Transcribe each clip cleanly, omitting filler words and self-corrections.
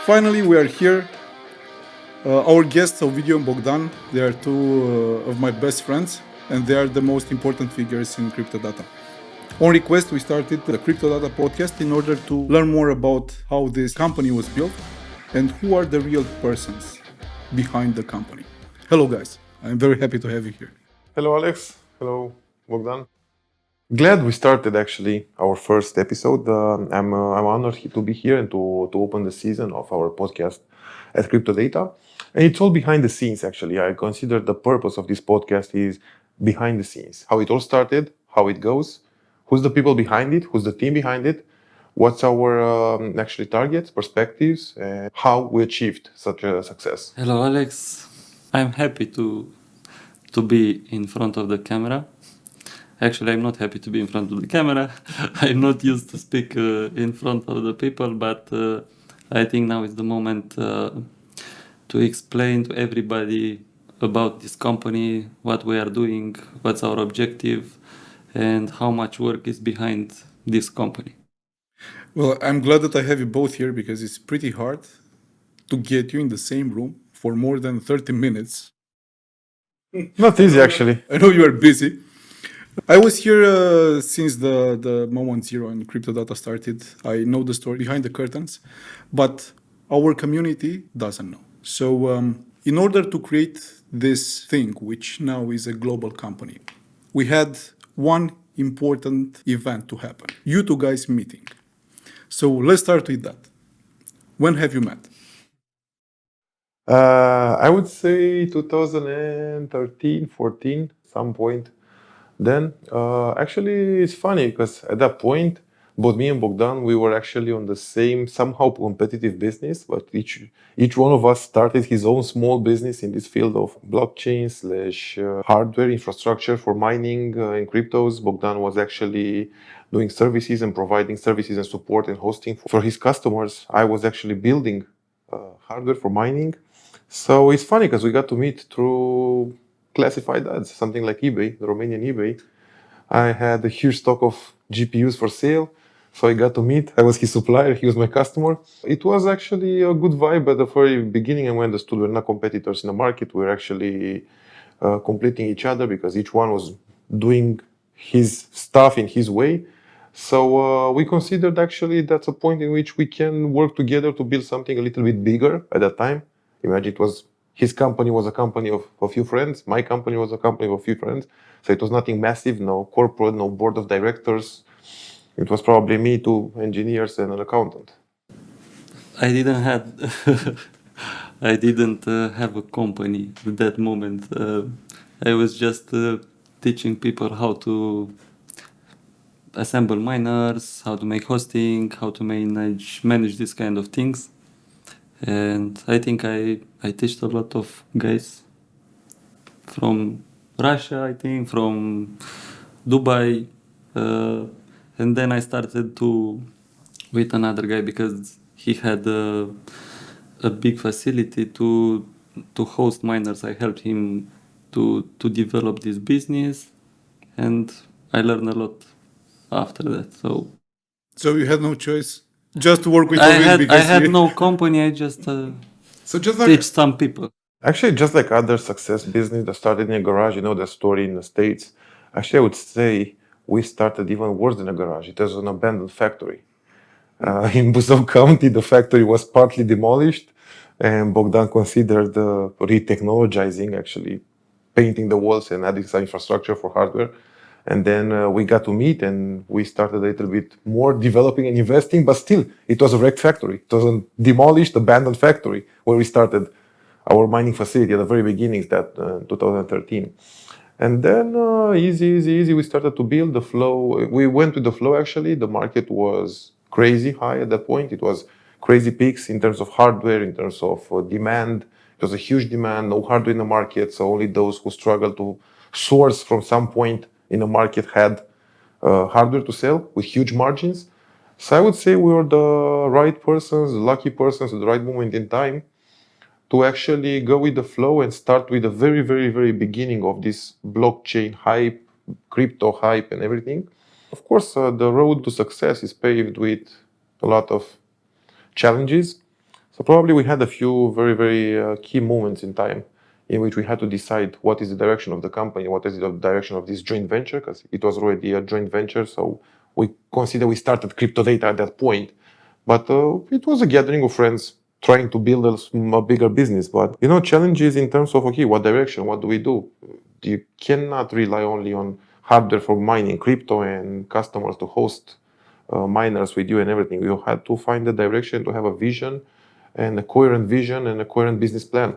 Finally, we are here. Our guests, Ovidio and Bogdan, they are two of my best friends, and they are the most important figures in CryptoDATA. On request, we started the CryptoDATA podcast in order to learn more about how this company was built and who are the real persons behind the company. Hello, guys. I'm very happy to have you here. Hello, Alex. Hello, Bogdan. Glad we started actually our first episode. I'm honored to be here and to open the season of our podcast at CryptoDATA. And it's all behind the scenes actually. I consider the purpose of this podcast is behind the scenes. How it all started, how it goes, who's the people behind it, who's the team behind it, what's our actually targets, perspectives, and how we achieved such a success. Hello, Alex. I'm happy to be in front of the camera. Actually, I'm not happy to be in front of the camera. I'm not used to speak in front of the people, but I think now is the moment to explain to everybody about this company, what we are doing, what's our objective, and how much work is behind this company. Well, I'm glad that I have you both here because it's pretty hard to get you in the same room for more than 30 minutes. Not easy actually. I know you are busy. I was here since the moment zero and CryptoDATA started. I know the story behind the curtains, but our community doesn't know. So in order to create this thing, which now is a global company, we had one important event to happen. You two guys meeting. So let's start with that. When have you met? I would say 2013, 14, some point. Then, actually, it's funny because at that point, both me and Bogdan, we were actually on the same somehow competitive business, but each one of us started his own small business in this field of blockchain slash hardware infrastructure for mining in cryptos. Bogdan was actually doing services and providing services and support and hosting for his customers. I was actually building hardware for mining. So it's funny because we got to meet through classified ads, something like eBay, the Romanian eBay. I had a huge stock of GPUs for sale, so I got to meet. I was his supplier, he was my customer. It was actually a good vibe at the very beginning, and we understood we're not competitors in the market. We're actually completing each other because each one was doing his stuff in his way. So we considered actually that's a point in which we can work together to build something a little bit bigger at that time. Imagine it was his company was a company of a few friends. My company was a company of a few friends. So it was nothing massive, no corporate, no board of directors. It was probably me, two engineers, and an accountant. I didn't have a company at that moment. I was just teaching people how to assemble miners, how to make hosting, how to manage this kind of things. And I think I teached a lot of guys from Russia, I think, from Dubai. And then I started with another guy because he had a big facility to host miners. I helped him to develop this business, and I learned a lot after that. So you had no choice just to work with I Ovid had no company. I just so just like teach some people. Actually, just like other success business that started in a garage, you know, the story in the States. Actually, I would say we started even worse than a garage. It was an abandoned factory. In Buzău County, the factory was partly demolished, and Bogdan considered re-technologizing, actually painting the walls and adding some infrastructure for hardware. And then we got to meet and we started a little bit more developing and investing, but still, it was a wrecked factory. It was a demolished, abandoned factory where we started our mining facility at the very beginnings, that 2013. And then easy, we started to build the flow. We went with the flow, actually. The market was crazy high at that point. It was crazy peaks in terms of hardware, in terms of demand. It was a huge demand, no hardware in the market. So only those who struggled to source from some point in the market had hardware to sell with huge margins. So I would say we were the right persons, the lucky persons at the right moment in time to actually go with the flow and start with the very, very, very beginning of this blockchain hype, crypto hype and everything. Of course, the road to success is paved with a lot of challenges. So probably we had a few very key moments in time in which we had to decide what is the direction of the company, what is the direction of this joint venture, because it was already a joint venture. So we consider we started CryptoDATA at that point, but it was a gathering of friends trying to build a bigger business. But challenges in terms of okay, what direction, what do we do? You cannot rely only on hardware for mining crypto and customers to host miners with you and everything. You had to find a direction, to have a vision and a coherent vision and a coherent business plan.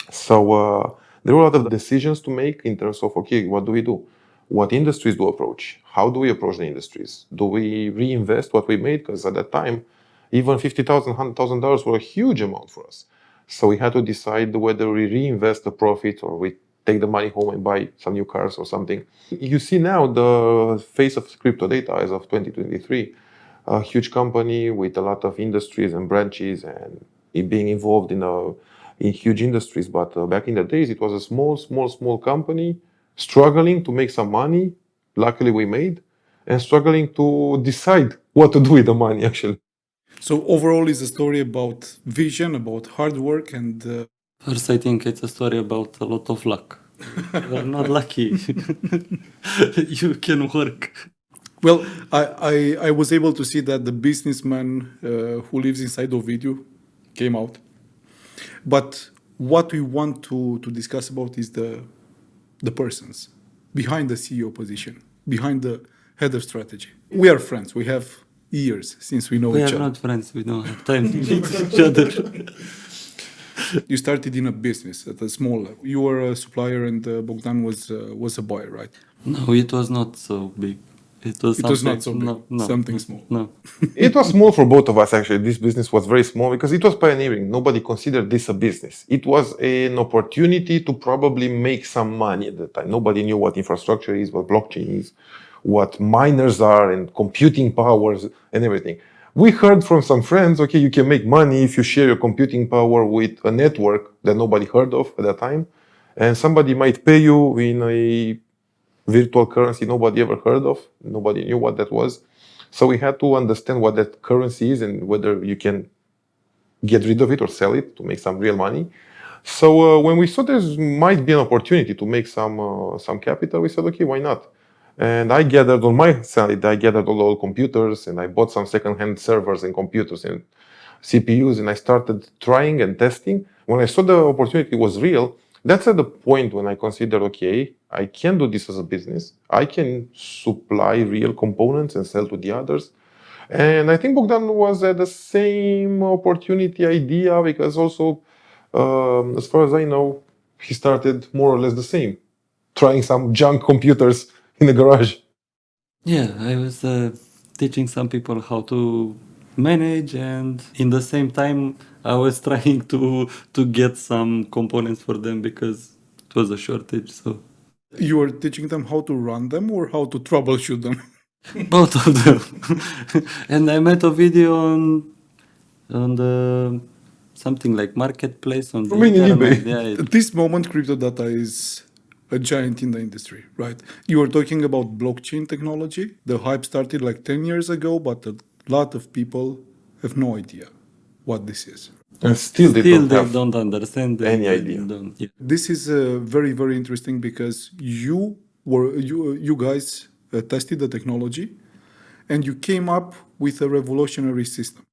So there were a lot of decisions to make in terms of okay, what do we do? What industries do we approach? How do we approach the industries? Do we reinvest what we made? Because at that time, even $50,000, $100,000 were a huge amount for us. So we had to decide whether we reinvest the profit or we take the money home and buy some new cars or something. You see now the face of CryptoDATA as of 2023, a huge company with a lot of industries and branches and it being involved in huge industries. But back in the days, it was a small company struggling to make some money. Luckily, we made and struggling to decide what to do with the money actually. So overall, it's a story about vision, about hard work, and First, I think it's a story about a lot of luck. You're not lucky. You can work. well, I was able to see that the businessman who lives inside the video came out. But what we want to discuss about is the persons behind the CEO position, behind the head of strategy. We are friends. We have years since we know We each are other. not friends. We don't have time to meet each other. You started in a business at a small level. You were a supplier, and Bogdan was a buyer, right? No, it was not so big. It was not so big. No, Something small. No. It was small for both of us actually. This business was very small because it was pioneering. Nobody considered this a business. It was an opportunity to probably make some money at the time. Nobody knew what infrastructure is, what blockchain is, what miners are, and computing powers and everything. We heard from some friends, okay, you can make money if you share your computing power with a network that nobody heard of at that time, and somebody might pay you in a virtual currency nobody ever heard of. Nobody knew what that was. So we had to understand what that currency is and whether you can get rid of it or sell it to make some real money. So when we saw there might be an opportunity to make some capital, we said, okay, why not? And I gathered on my side, I gathered all computers and I bought some second-hand servers and computers and CPUs and I started trying and testing. When I saw the opportunity was real, that's at the point when I considered, okay, I can do this as a business. I can supply real components and sell to the others. And I think Bogdan was at the same opportunity idea because also, as far as I know, he started more or less the same, trying some junk computers in the garage. Yeah, I was teaching some people how to manage, and in the same time, I was trying to get some components for them because it was a shortage. So You were teaching them how to run them or how to troubleshoot them. both of them. And I made a video on the something like marketplace on the I mean, in internet. eBay. Yeah, At this moment, CryptoData is a giant in the industry, right? You were talking about blockchain technology. The hype started like 10 years ago, but a lot of people have no idea what this is. And still they still don't they have don't understand any and idea. don't, yeah. This is very, very interesting because you guys tested the technology and you came up with a revolutionary system,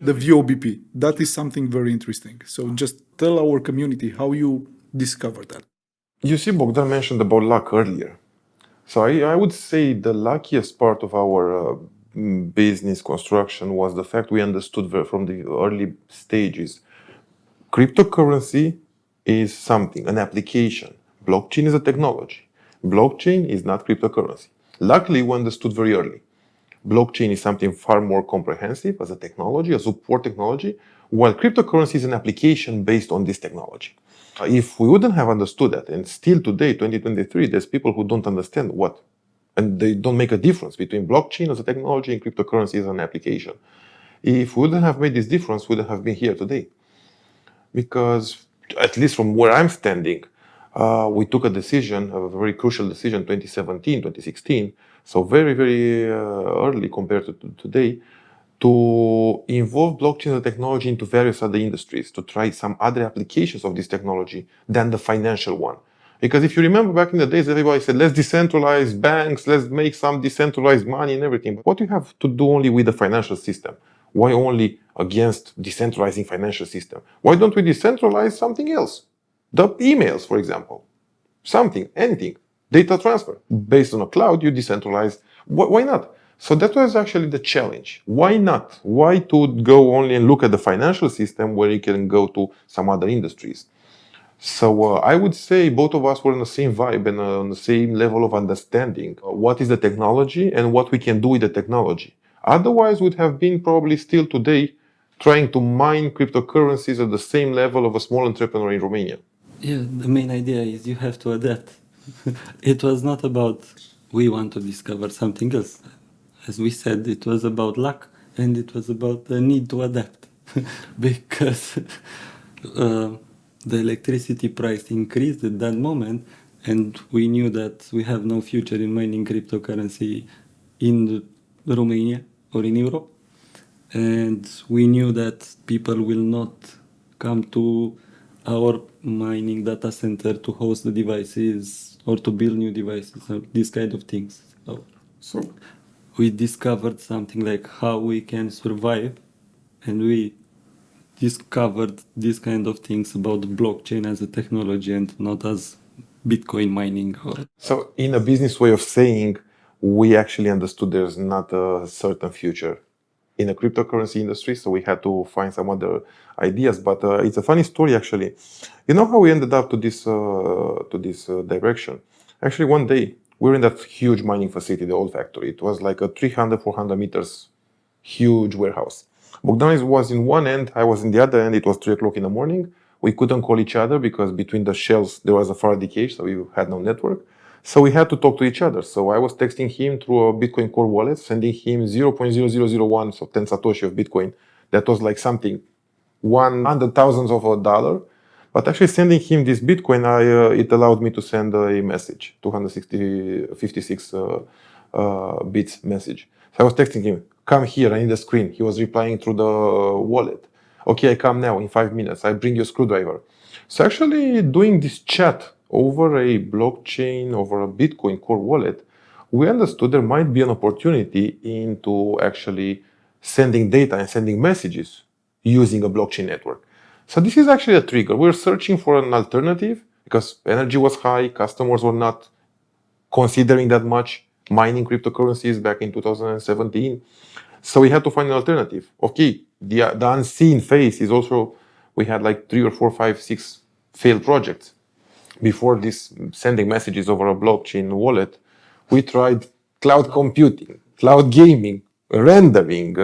the VOBP. That is something very interesting. So just tell our community how you discovered that. You see, Bogdan mentioned about luck earlier. So I would say the luckiest part of our business construction was the fact we understood from the early stages. Cryptocurrency is something, an application. Blockchain is a technology. Blockchain is not cryptocurrency. Luckily, we understood very early. Blockchain is something far more comprehensive as a technology, a support technology, while cryptocurrency is an application based on this technology. If we wouldn't have understood that, and still today, 2023, there's people who don't understand what, and they don't make a difference between blockchain as a technology and cryptocurrency as an application. If we wouldn't have made this difference, we wouldn't have been here today. Because, at least from where I'm standing, we took a decision, a very crucial decision, 2017, 2016, so very early compared to today, to involve blockchain and technology into various other industries, to try some other applications of this technology than the financial one. Because if you remember back in the days, everybody said, let's decentralize banks, let's make some decentralized money and everything. But what do you have to do only with the financial system? Why only against decentralizing financial system? Why don't we decentralize something else? The emails, for example. Something, anything. Data transfer. Based on a cloud, you decentralize. Why not? So that was actually the challenge. Why not? Why to go only and look at the financial system where you can go to some other industries? So I would say both of us were on the same vibe and on the same level of understanding what is the technology and what we can do with the technology. Otherwise, would have been probably still today trying to mine cryptocurrencies at the same level of a small entrepreneur in Romania. Yeah, the main idea is you have to adapt. It was not about we want to discover something else. As we said, it was about luck and it was about the need to adapt. Because the electricity price increased at that moment, and we knew that we have no future in mining cryptocurrency in Romania or in Europe. And we knew that people will not come to our mining data center to host the devices or to build new devices or these kind of things. So we discovered something like how we can survive, and we discovered these kind of things about blockchain as a technology and not as Bitcoin mining. So, in a business way of saying, we actually understood there's not a certain future in the cryptocurrency industry, so we had to find some other ideas. But it's a funny story, actually. You know how we ended up to this direction? Actually, one day we were in that huge mining facility, the old factory. It was like a 300, 400 meters huge warehouse. Bogdan was in one end, I was in the other end. It was 3 o'clock in the morning. We couldn't call each other because between the shelves there was a Faraday cage, so we had no network. So we had to talk to each other. So I was texting him through a Bitcoin Core wallet, sending him 0.0001, so 10 Satoshi of Bitcoin. That was like something, 100,000 of a dollar. But actually sending him this Bitcoin, it allowed me to send a message, 56 bits message. So I was texting him, come here, I need a screen. He was replying through the wallet. Okay, I come now in 5 minutes. I bring you a screwdriver. So actually doing this chat over a blockchain, over a Bitcoin Core wallet, we understood there might be an opportunity into actually sending data and sending messages using a blockchain network. So this is actually a trigger. We're searching for an alternative because energy was high, customers were not considering that much mining cryptocurrencies back in 2017. So we had to find an alternative. Okay, the unseen phase is also, we had like 3 or 4, 5, 6 failed projects. Before this sending messages over a blockchain wallet, we tried cloud computing, cloud gaming, rendering,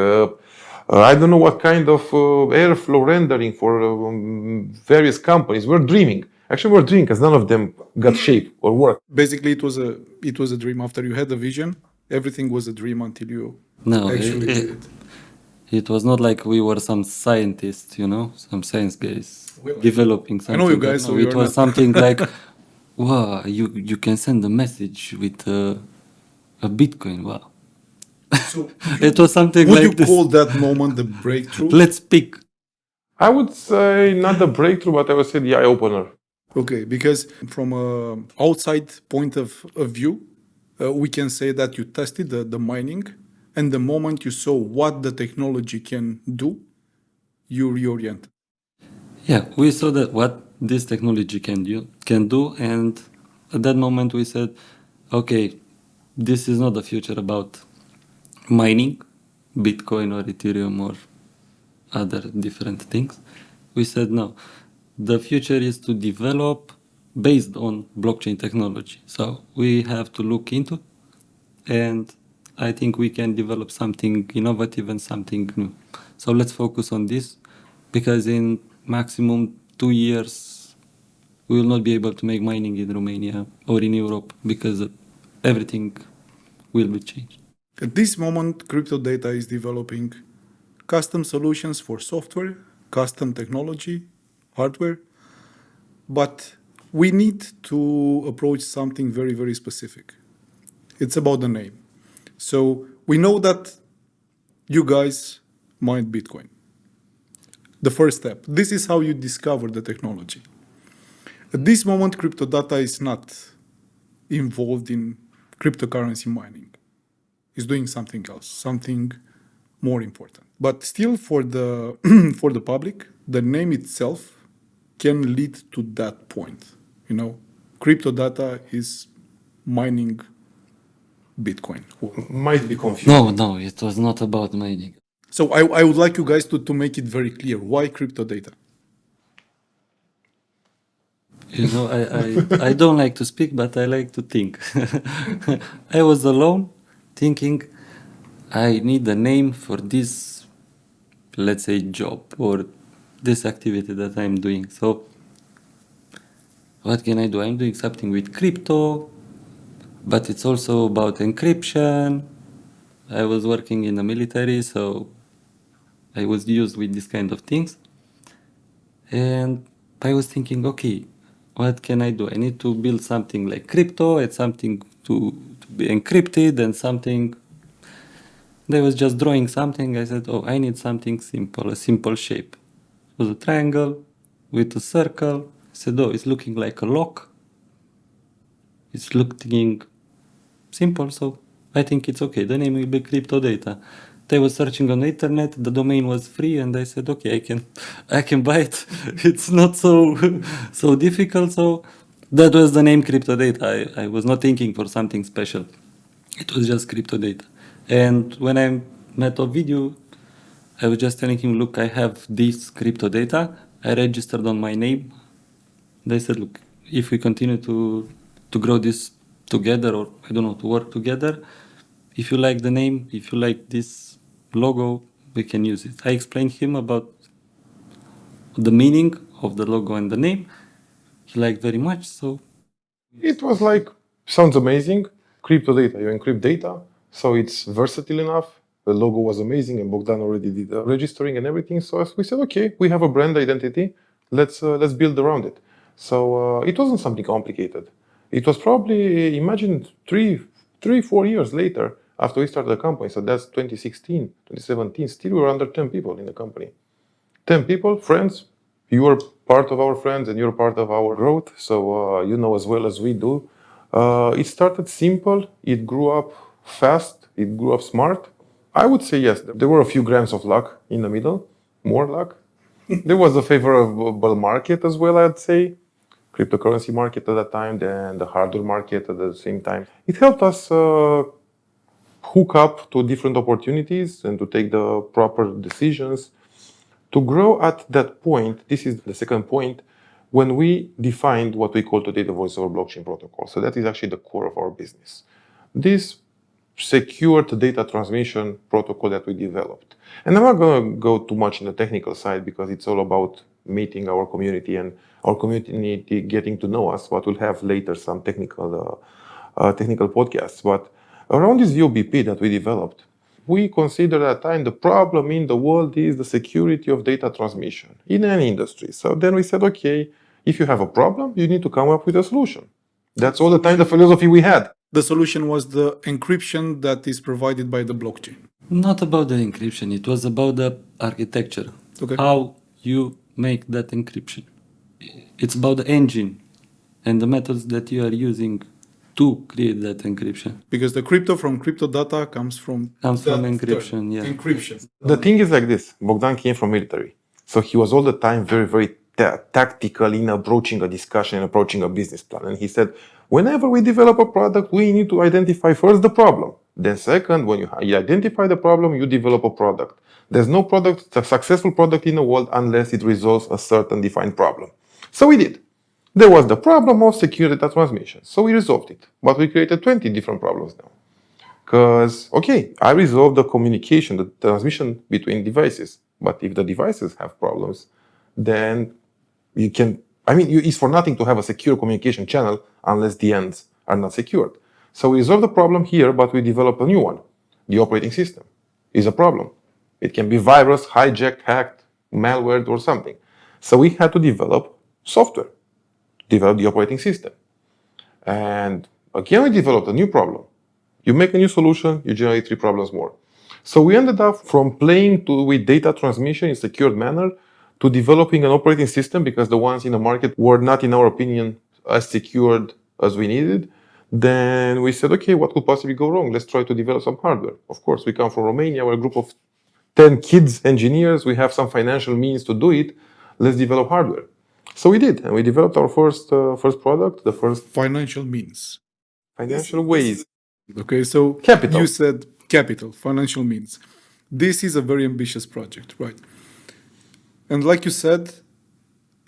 I don't know what kind of airflow rendering for various companies. We're dreaming. Actually, we're dreaming because none of them got shape or work. Basically, it was a dream. After you had the vision, everything was a dream until you No, actually did it. it was not like we were some scientists, some science guys developing something. I know you guys, so it you're was not. something like, wow, you can send a message with a Bitcoin. Wow. So It was something would like you this. call that moment the breakthrough? Let's pick. I would say not the breakthrough, but I would say the eye opener. Okay, because from an outside point of view, we can say that you tested the mining, and the moment you saw what the technology can do, you reoriented. Yeah, we saw that what this technology can do, and at that moment we said, okay, this is not the future about mining, Bitcoin or Ethereum or other different things. We said no, the future is to develop based on blockchain technology. So we have to look into, and I think we can develop something innovative and something new. So let's focus on this, because in maximum 2 years we will not be able to make mining in Romania or in Europe because everything will be changed. At this moment, CryptoDATA is developing custom solutions for software, custom technology, hardware, but we need to approach something very, very specific. It's about the name. So we know that you guys mine Bitcoin. The first step. This is how you discover the technology. At this moment, CryptoDATA is not involved in cryptocurrency mining. It's doing something else, something more important. But still, for the for the public, the name itself can lead to that point. CryptoDATA is mining Bitcoin. Might be confused. No, it was not about mining. So I would like you guys to make it very clear. Why CryptoDATA? I don't like to speak, but I like to think. I was alone thinking I need a name for this, let's say, job or this activity that I'm doing. So what can I do? I'm doing something with crypto, but it's also about encryption. I was working in the military, so I was used with this kind of things. And I was thinking, okay, what can I do? I need to build something like crypto and something to be encrypted and something. I was just drawing something. I said, oh, I need something simple, a simple shape. It was a triangle with a circle. I said, oh, it's looking like a lock. It's looking simple, so I think it's okay. The name will be CryptoDATA. I was searching on the internet, the domain was free, and I said, okay, I can buy it. It's not so so difficult. So that was the name CryptoDATA. I was not thinking for something special. It was just CryptoDATA. And when I met Ovidiu, I was just telling him, look, I have this CryptoDATA. I registered on my name. They said, look, if we continue to grow this together, or I don't know, to work together, if you like the name, if you like this logo, we can use it. I explained him about the meaning of the logo and the name. He liked very much, so It was like, sounds amazing. CryptoDATA, you encrypt data, so it's versatile enough. The logo was amazing, and Bogdan already did the registering and everything. So we said, okay, we have a brand identity. Let's build around it. So it wasn't something complicated. It was probably, imagine 4 years later after we started the company. So that's 2016, 2017. Still, we were under 10 people in the company. 10 people, friends. You are part of our friends and you're part of our growth. So you know as well as we do. It started simple. It grew up fast. It grew up smart. I would say yes. There were a few grams of luck in the middle, more luck. There was a favorable market as well, I'd say. Cryptocurrency market at that time, then the hardware market at the same time. It helped us hook up to different opportunities and to take the proper decisions. To grow at that point, this is the second point, when we defined what we call today the voice over blockchain protocol. So that is actually the core of our business. This secured data transmission protocol that we developed. And I'm not going to go too much in the technical side because it's all about meeting our community and our community getting to know us. But we'll have later some technical podcasts. But around this VOBP that we developed, we consider at the time the problem in the world is the security of data transmission in any industry. So then we said, okay, if you have a problem, you need to come up with a solution. That's all the time the philosophy we had. The solution was the encryption that is provided by the blockchain. not about the encryption, it was about the architecture. Okay. How you make that encryption. It's about the engine and the methods that you are using to create that encryption. Because the crypto from CryptoDATA comes from Encryption, term, yeah. encryption. The thing is like this. Bogdan came from military. So he was all the time very, very tactical in approaching a discussion and approaching a business plan. And he said, whenever we develop a product, we need to identify first the problem. Then second, when you identify the problem, you develop a product. There's no product, a successful product in the world unless it resolves a certain defined problem. So we did. There was the problem of secure data transmission. So we resolved it. But we created 20 different problems now. Because, okay, I resolved the communication, the transmission between devices. But if the devices have problems, then you can, it's for nothing to have a secure communication channel unless the ends are not secured. So we resolve the problem here, but we develop a new one. The operating system is a problem. It can be virus, hijacked, hacked, malware, or something. So we had to develop software, develop the operating system. And again, we developed a new problem. You make a new solution, you generate 3 problems more. So we ended up from playing with data transmission in a secured manner to developing an operating system because the ones in the market were not, in our opinion, as secured as we needed. Then we said, okay, what could possibly go wrong? Let's try to develop some hardware. Of course, we come from Romania. We're a group of 10 kids, engineers. We have some financial means to do it. Let's develop hardware. So we did, and we developed our first product, the first Financial means. financial ways. Okay, so Capital. you said capital, financial means. This is a very ambitious project, right? And like you said,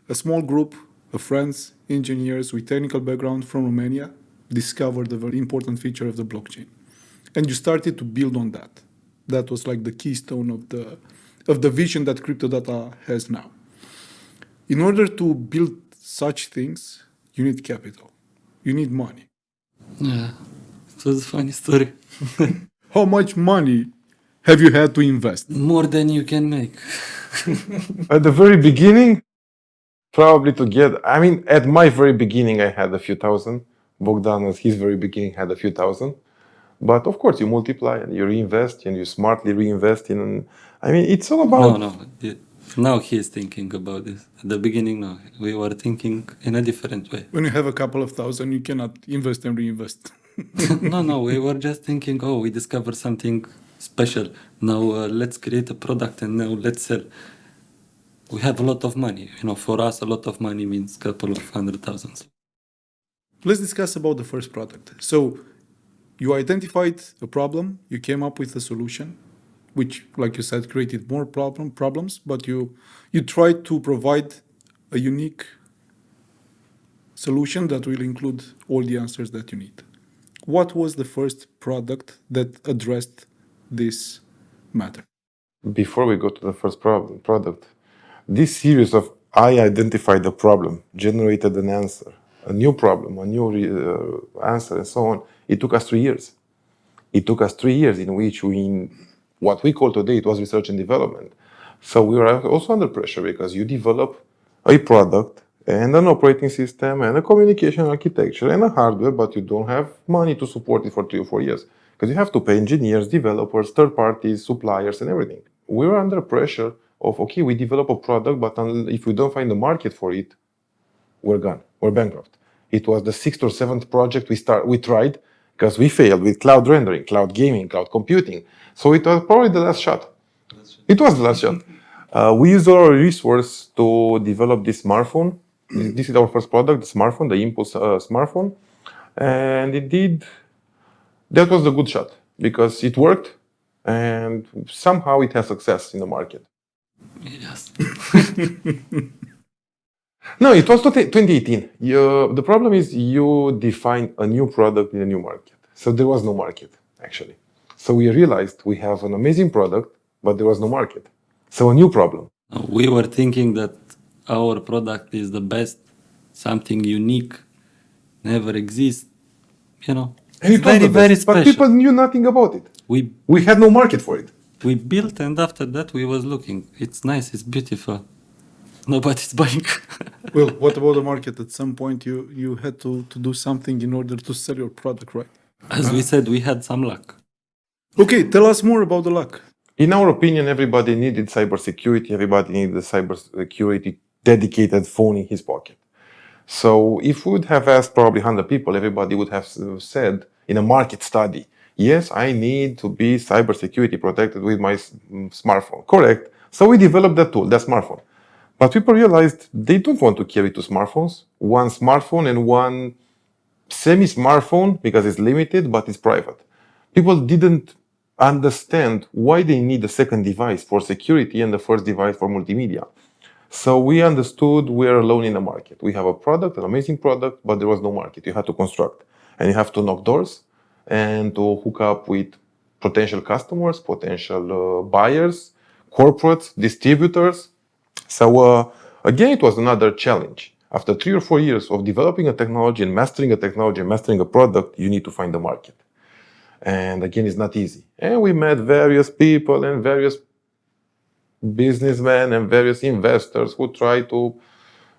a small group of friends, engineers with technical background from Romania discovered a very important feature of the blockchain. And you started to build on that. That was like the keystone of the vision that CryptoDATA has now. In order to build such things, you need capital. You need money. Yeah, it was a funny story. How much money have you had to invest? More than you can make. At the very beginning, probably at my very beginning, I had a few thousand. Bogdan, at his very beginning, had a few thousand. But of course, you multiply and you reinvest and you smartly reinvest in. It's all about. No. Now he is thinking about this. At the beginning, no. We were thinking in a different way. When you have a couple of thousand, you cannot invest and reinvest. No. We were just thinking, oh, we discovered something special. Now let's create a product and now let's sell. We have a lot of money. For us, a lot of money means a couple of 100,000. Let's discuss about the first product. So you identified a problem, you came up with a solution, which, like you said, created more problems, but you tried to provide a unique solution that will include all the answers that you need. What was the first product that addressed this matter? Before we go to the first product, this series of I identified a problem, generated an answer, a new problem, a new answer, and so on. It took us 3 years. It took us 3 years in which what we call today, it was research and development. So we were also under pressure because you develop a product and an operating system and a communication architecture and a hardware, but you don't have money to support it for 3 or 4 years because you have to pay engineers, developers, third parties, suppliers, and everything. We were under pressure of, okay, we develop a product, but if we don't find a market for it, we're gone. We're bankrupt. It was the 6th or 7th project we tried because we failed with cloud rendering, cloud gaming, cloud computing. So it was probably the last shot. It was the last shot. We used our resource to develop this smartphone. This is our first product, the smartphone, the Impulse smartphone. And indeed, that was the good shot because it worked and somehow it has success in the market. Yes. No, it was 2018. The problem is you define a new product in a new market. So there was no market, actually. So we realized we have an amazing product, but there was no market. So a new problem. We were thinking that our product is the best, something unique, never exists. And it It's was the very best, but special. people knew nothing about it. We had no market for it. we built, and after that we was looking. It's nice, it's beautiful. Nobody's buying. Well, what about the market? At some point, you had to do something in order to sell your product, right? As we said, we had some luck. Okay, tell us more about the luck. In our opinion, everybody needed cybersecurity. Everybody needed a cybersecurity dedicated phone in his pocket. So if we would have asked probably 100 people, everybody would have said in a market study, yes, I need to be cybersecurity protected with my smartphone. Correct. So we developed that tool, that smartphone. But people realized they don't want to carry 2 smartphones, one smartphone and one semi-smartphone because it's limited, but it's private. People didn't understand why they need a second device for security and the first device for multimedia. So we understood we're alone in the market. We have a product, an amazing product, but there was no market. You had to construct and you have to knock doors and to hook up with potential customers, potential buyers, corporates, distributors. So again, it was another challenge. After 3 or 4 years of developing a technology and mastering a technology and mastering a product, you need to find the market. And again, it's not easy. And we met various people and various businessmen and various investors who try to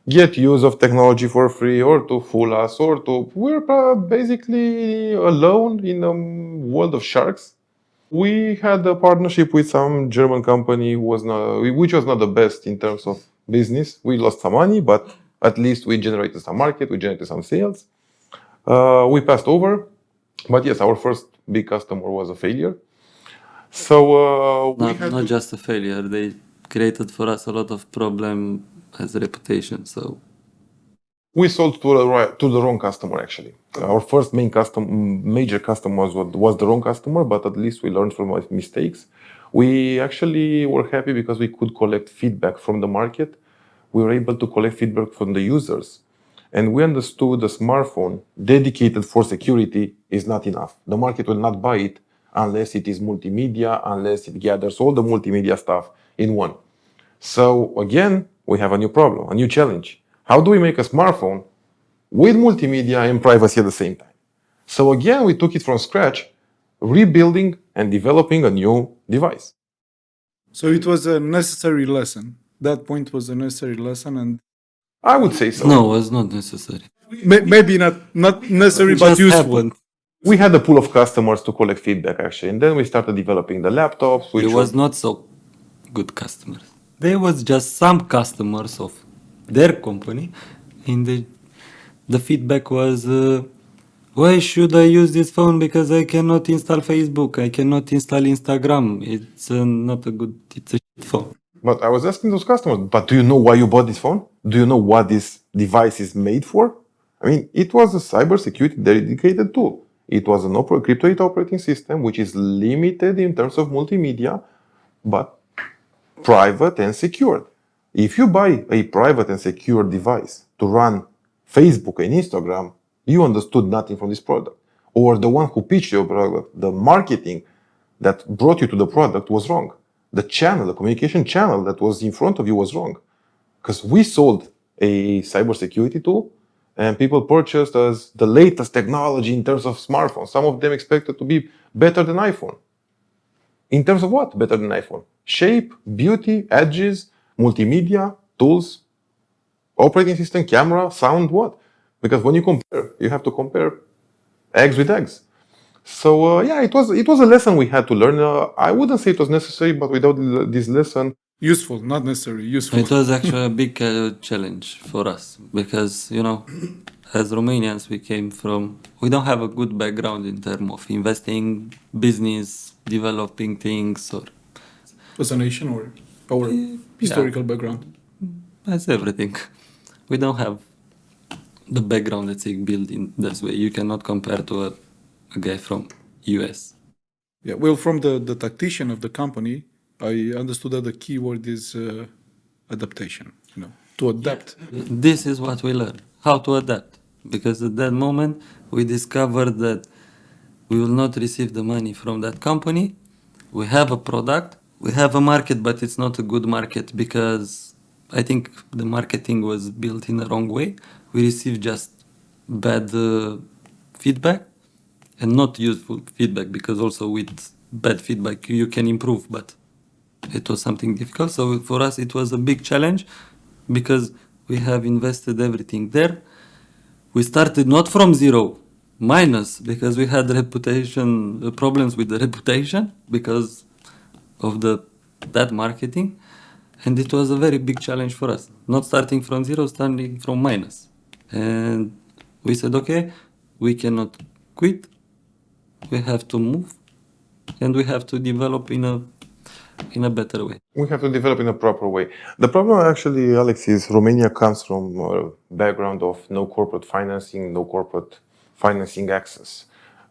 get use of technology for free or to fool us or to... We're basically alone in a world of sharks. We had a partnership with some German company which was not the best in terms of business. We lost some money, but at least we generated some market, we generated some sales. We passed over, but yes, our first big customer was a failure. So Not just a failure. They created for us a lot of problem as a reputation. So we sold to the wrong customer actually. Our first major customer was the wrong customer, but at least we learned from our mistakes. We actually were happy because we could collect feedback from the market. We were able to collect feedback from the users. And we understood a smartphone dedicated for security is not enough. The market will not buy it unless it is multimedia, unless it gathers all the multimedia stuff in one. So again, we have a new problem, a new challenge. How do we make a smartphone with multimedia and privacy at the same time? So again, we took it from scratch, rebuilding and developing a new device. So it was a necessary lesson. That point was a necessary lesson, and I would say so. no, it was not necessary. maybe not necessary, It but just useful. happened. We had a pool of customers to collect feedback actually, and then we started developing the laptops. Which It was not so good customers. There was just some customers of their company, and the feedback was, why should I use this phone? Because I cannot install Facebook, I cannot install Instagram. It's not a good, it's a shit phone. But I was asking those customers, but do you know why you bought this phone? Do you know what this device is made for? I mean, it was a cybersecurity dedicated tool. It was an CryptoDATA operating system, which is limited in terms of multimedia, but private and secured. If you buy a private and secure device to run Facebook and Instagram, you understood nothing from this product. Or the one who pitched your product, the marketing that brought you to the product was wrong. The channel, the communication channel that was in front of you was wrong. Because we sold a cybersecurity tool and people purchased as the latest technology in terms of smartphones. Some of them expected to be better than iPhone. In terms of what? Better than iPhone? Shape, beauty, edges, multimedia, tools, operating system, camera, sound, what? Because when you compare, you have to compare eggs with eggs. So yeah, it was a lesson we had to learn. I wouldn't say it was necessary, but without this lesson, Useful, not necessary. Useful. It was actually a big challenge for us because, as Romanians, we don't have a good background in terms of investing, business, developing things, or As a nation or our historical background. as everything. We don't have the background, let's say, built in this way. You cannot compare to a guy from US. Yeah, well, from the tactician of the company, I understood that the key word is adaptation, to adapt. This is what we learned, how to adapt. Because at that moment, we discovered that we will not receive the money from that company. We have a product, we have a market, but it's not a good market because I think the marketing was built in the wrong way. We received just bad feedback and not useful feedback, because also with bad feedback you can improve, but it was something difficult. So for us it was a big challenge because we have invested everything there. We started not from zero, minus, because we had reputation problems with the reputation because of that marketing, and it was a very big challenge for us. Not starting from zero, starting from minus. And we said, okay, we cannot quit. We have to move, and we have to develop in a better way. we have to develop in a proper way. The problem actually, Alex, is Romania comes from a background of no corporate financing, no corporate financing access.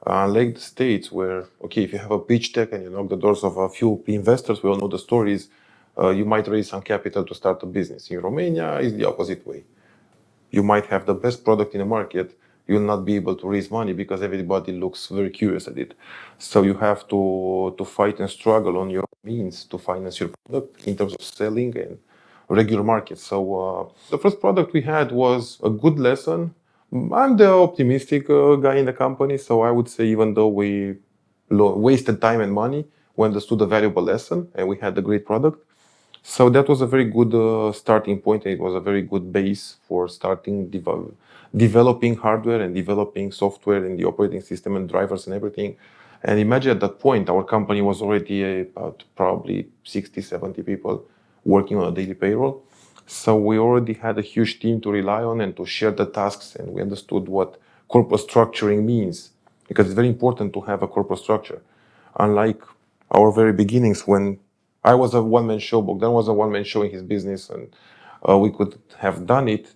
Like the States where, okay, if you have a pitch deck and you knock the doors of a few investors, we all know the stories, you might raise some capital to start a business. In Romania, it's the opposite way. You might have the best product in the market, you'll not be able to raise money because everybody looks very curious at it. So you have to fight and struggle on your means to finance your product in terms of selling and regular market. So the first product we had was a good lesson. I'm the optimistic guy in the company, so I would say even though we wasted time and money, we understood a valuable lesson and we had a great product. So that was a very good starting point, and it was a very good base for starting developing hardware and developing software in the operating system and drivers and everything. And imagine at that point, our company was already about probably 60, 70 people working on a daily payroll. So we already had a huge team to rely on and to share the tasks, and we understood what corporate structuring means, because it's very important to have a corporate structure. Unlike our very beginnings, when I was a one-man show, Bogdan was a one-man show in his business, and we could have done it.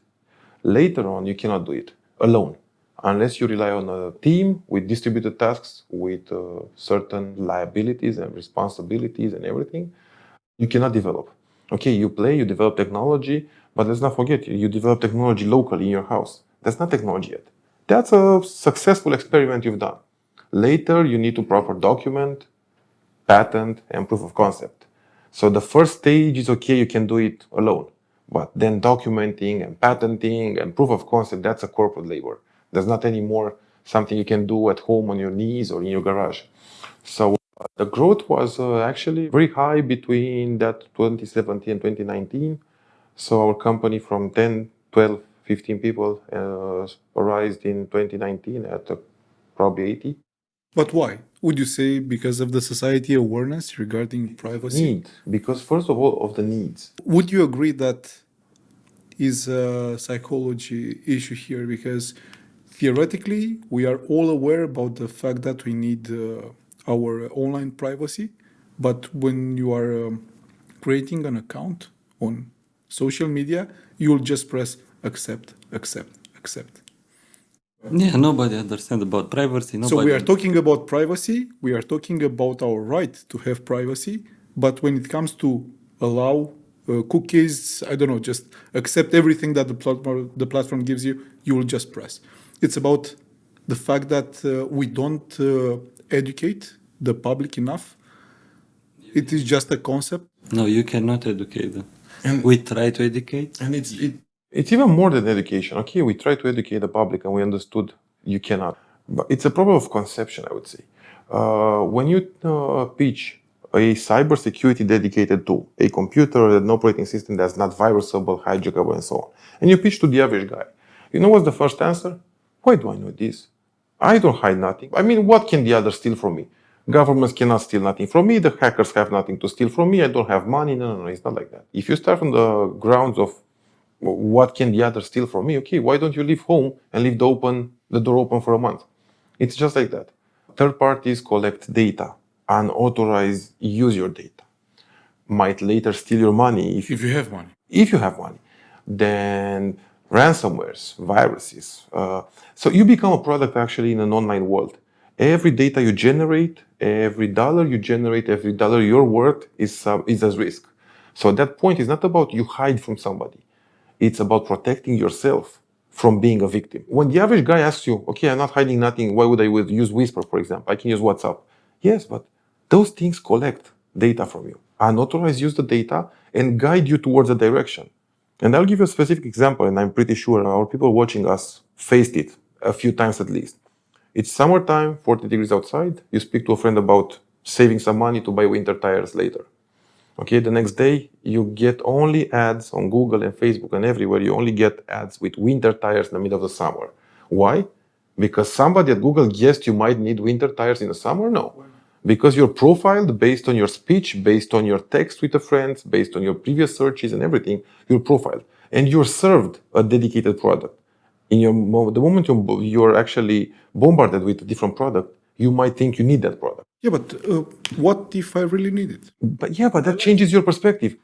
Later on, you cannot do it alone unless you rely on a team with distributed tasks, with certain liabilities and responsibilities and everything. You cannot develop. Okay, you play, you develop technology, but let's not forget, you develop technology locally in your house. That's not technology yet. That's a successful experiment you've done. Later, you need to proper document, patent, and proof of concept. So the first stage is okay, you can do it alone. But then documenting and patenting and proof of concept, that's a corporate labor. There's not anymore something you can do at home on your knees or in your garage. So the growth was actually very high between that 2017 and 2019. So our company from 10, 12, 15 people arose in 2019 at probably 80. But why? Would you say because of the society awareness regarding privacy? Need, because first of all, of the needs. Would you agree that is a psychology issue here? Because theoretically, we are all aware about the fact that we need our online privacy. But when you are creating an account on social media, you'll just press accept, accept, accept. Yeah, nobody understands about privacy. So Nobody. we are talking about privacy, we are talking about our right to have privacy, but when it comes to allow cookies, I don't know, just accept everything that the platform gives you, you will just press. It's about the fact that we don't educate the public enough. It is just a concept. No, you cannot educate them. And- We try to educate. And it's even more than education. Okay, we try to educate the public and we understood you cannot. But it's a problem of conception, I would say. When you pitch a cybersecurity dedicated tool, a computer, an operating system that's not virusable, hijackable, and so on, and you pitch to the average guy, you know what's the first answer? Why do I know this? I don't hide nothing. I mean, what can the other steal from me? Governments cannot steal nothing from me. The hackers have nothing to steal from me. I don't have money. No, it's not like that. If you start from the grounds of what can the other steal from me? Okay, why don't you leave home and leave the door open for a month? It's just like that. Third parties collect data, unauthorized use your data, might later steal your money if If you have money. you have money. Then ransomwares, viruses. So you become a product actually in an online world. Every data you generate, every dollar you generate, every dollar you're worth is at risk. So at that point, it's not about you hide from somebody. It's about protecting yourself from being a victim. When the average guy asks you, okay, I'm not hiding nothing, why would I use Whisper, for example? I can use WhatsApp. Yes, but those things collect data from you. Unauthorized use the data and guide you towards a direction. And I'll give you a specific example, and I'm pretty sure our people watching us faced it a few times at least. It's summertime, 40 degrees outside. You speak to a friend about saving some money to buy winter tires later. Okay, the next day you get only ads on Google and Facebook and everywhere. You only get ads with winter tires in the middle of the summer. Why? Because somebody at Google guessed you might need winter tires in the summer? No. Because you're profiled based on your speech, based on your text with the friends, based on your previous searches and everything. You're profiled and you're served a dedicated product. The moment you're actually bombarded with a different product, you might think you need that product. Yeah, but what if I really need it? But that changes your perspective.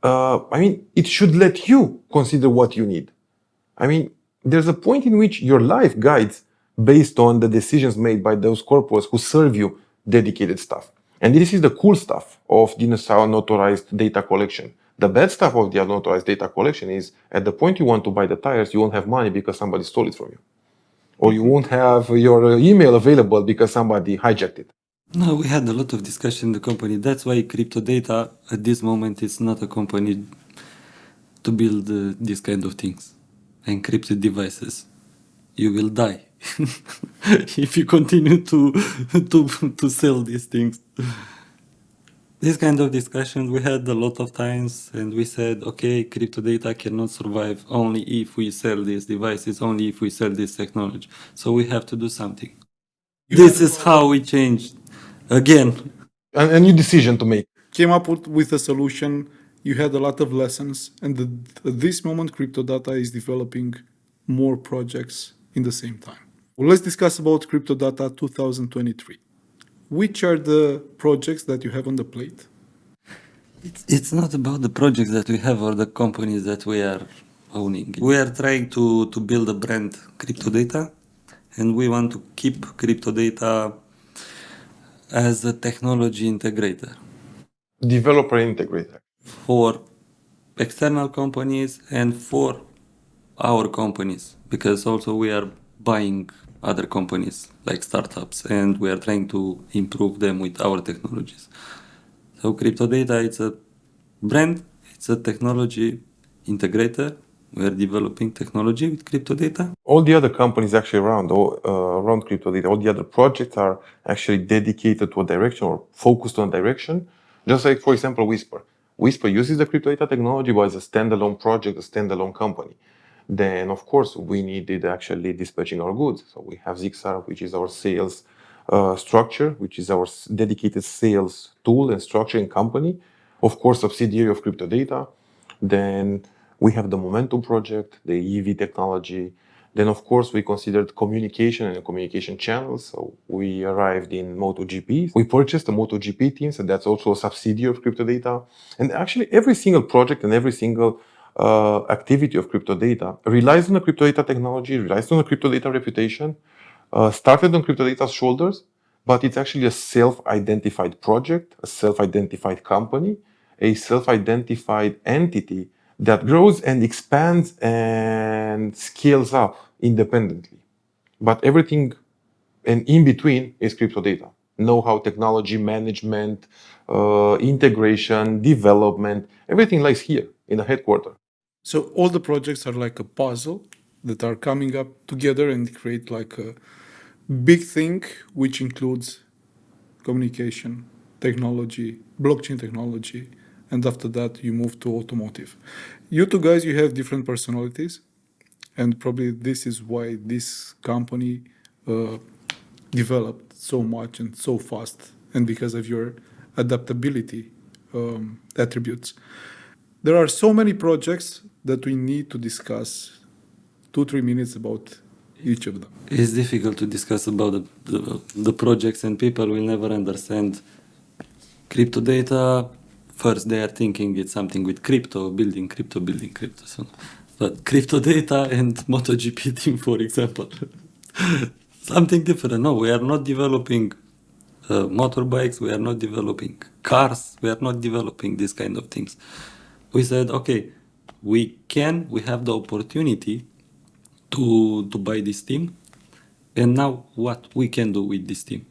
I mean, it should let you consider what you need. I mean, there's a point in which your life guides based on the decisions made by those corporates who serve you dedicated stuff. And this is the cool stuff of the unauthorized data collection. The bad stuff of the unauthorized data collection is at the point you want to buy the tires, you won't have money because somebody stole it from you. Or you won't have your email available because somebody hijacked it. No, we had a lot of discussion in the company. That's why CryptoDATA at this moment is not a company to build these kind of things. Encrypted devices. You will die if you continue to sell these things. This kind of discussions we had a lot of times, and we said, okay, CryptoDATA cannot survive only if we sell these devices, only if we sell this technology. So we have to do something. This is how we changed again. A new decision to make. Came up with a solution. You had a lot of lessons, and at this moment, CryptoDATA is developing more projects in the same time. Well, let's discuss about CryptoDATA 2023. Which are the projects that you have on the plate? It's not about the projects that we have or the companies that we are owning. We are trying to build a brand, CryptoDATA, and we want to keep CryptoDATA as a technology integrator Developer integrator. for external companies and for our companies, because also we are buying other companies like startups and we are trying to improve them with our technologies. So CryptoDATA, it's a brand, it's a technology integrator. We are developing technology with CryptoDATA. All the other companies actually around CryptoDATA, all the other projects are actually dedicated to a direction or focused on a direction. Just like, for example, Whisper. Whisper uses the CryptoDATA technology, but as a standalone project, a standalone company. Then, of course, we needed actually dispatching our goods. So we have Zixar, which is our sales structure, which is our dedicated sales tool and structure and company. Of course, subsidiary of CryptoDATA. Then we have the Momentum project, the EV technology. Then, of course, we considered communication and communication channels. So we arrived in MotoGP. We purchased the MotoGP team, so that's also a subsidiary of CryptoDATA. And actually, every single project and every single activity of CryptoDATA relies on the CryptoDATA technology, relies on the CryptoDATA reputation, started on CryptoDATA's shoulders, but it's actually a self-identified project, a self-identified company, a self-identified entity that grows and expands and scales up independently. But everything and in between is CryptoDATA. Know-how, technology, management, integration, development, everything lies here in the headquarters. So all the projects are like a puzzle that are coming up together and create like a big thing, which includes communication, technology, blockchain technology, and after that you move to automotive. You two guys, you have different personalities, and probably this is why this company developed so much and so fast, and because of your adaptability attributes. There are so many projects that we need to discuss 2-3 minutes about each of them. It's difficult to discuss about the projects, and people will never understand CryptoDATA. First, they are thinking it's something with crypto, building crypto. So, but CryptoDATA and MotoGP team, for example, something different. No, we are not developing motorbikes. We are not developing cars. We are not developing these kind of things. We said, okay, we have the opportunity to buy this team, and now what we can do with this team?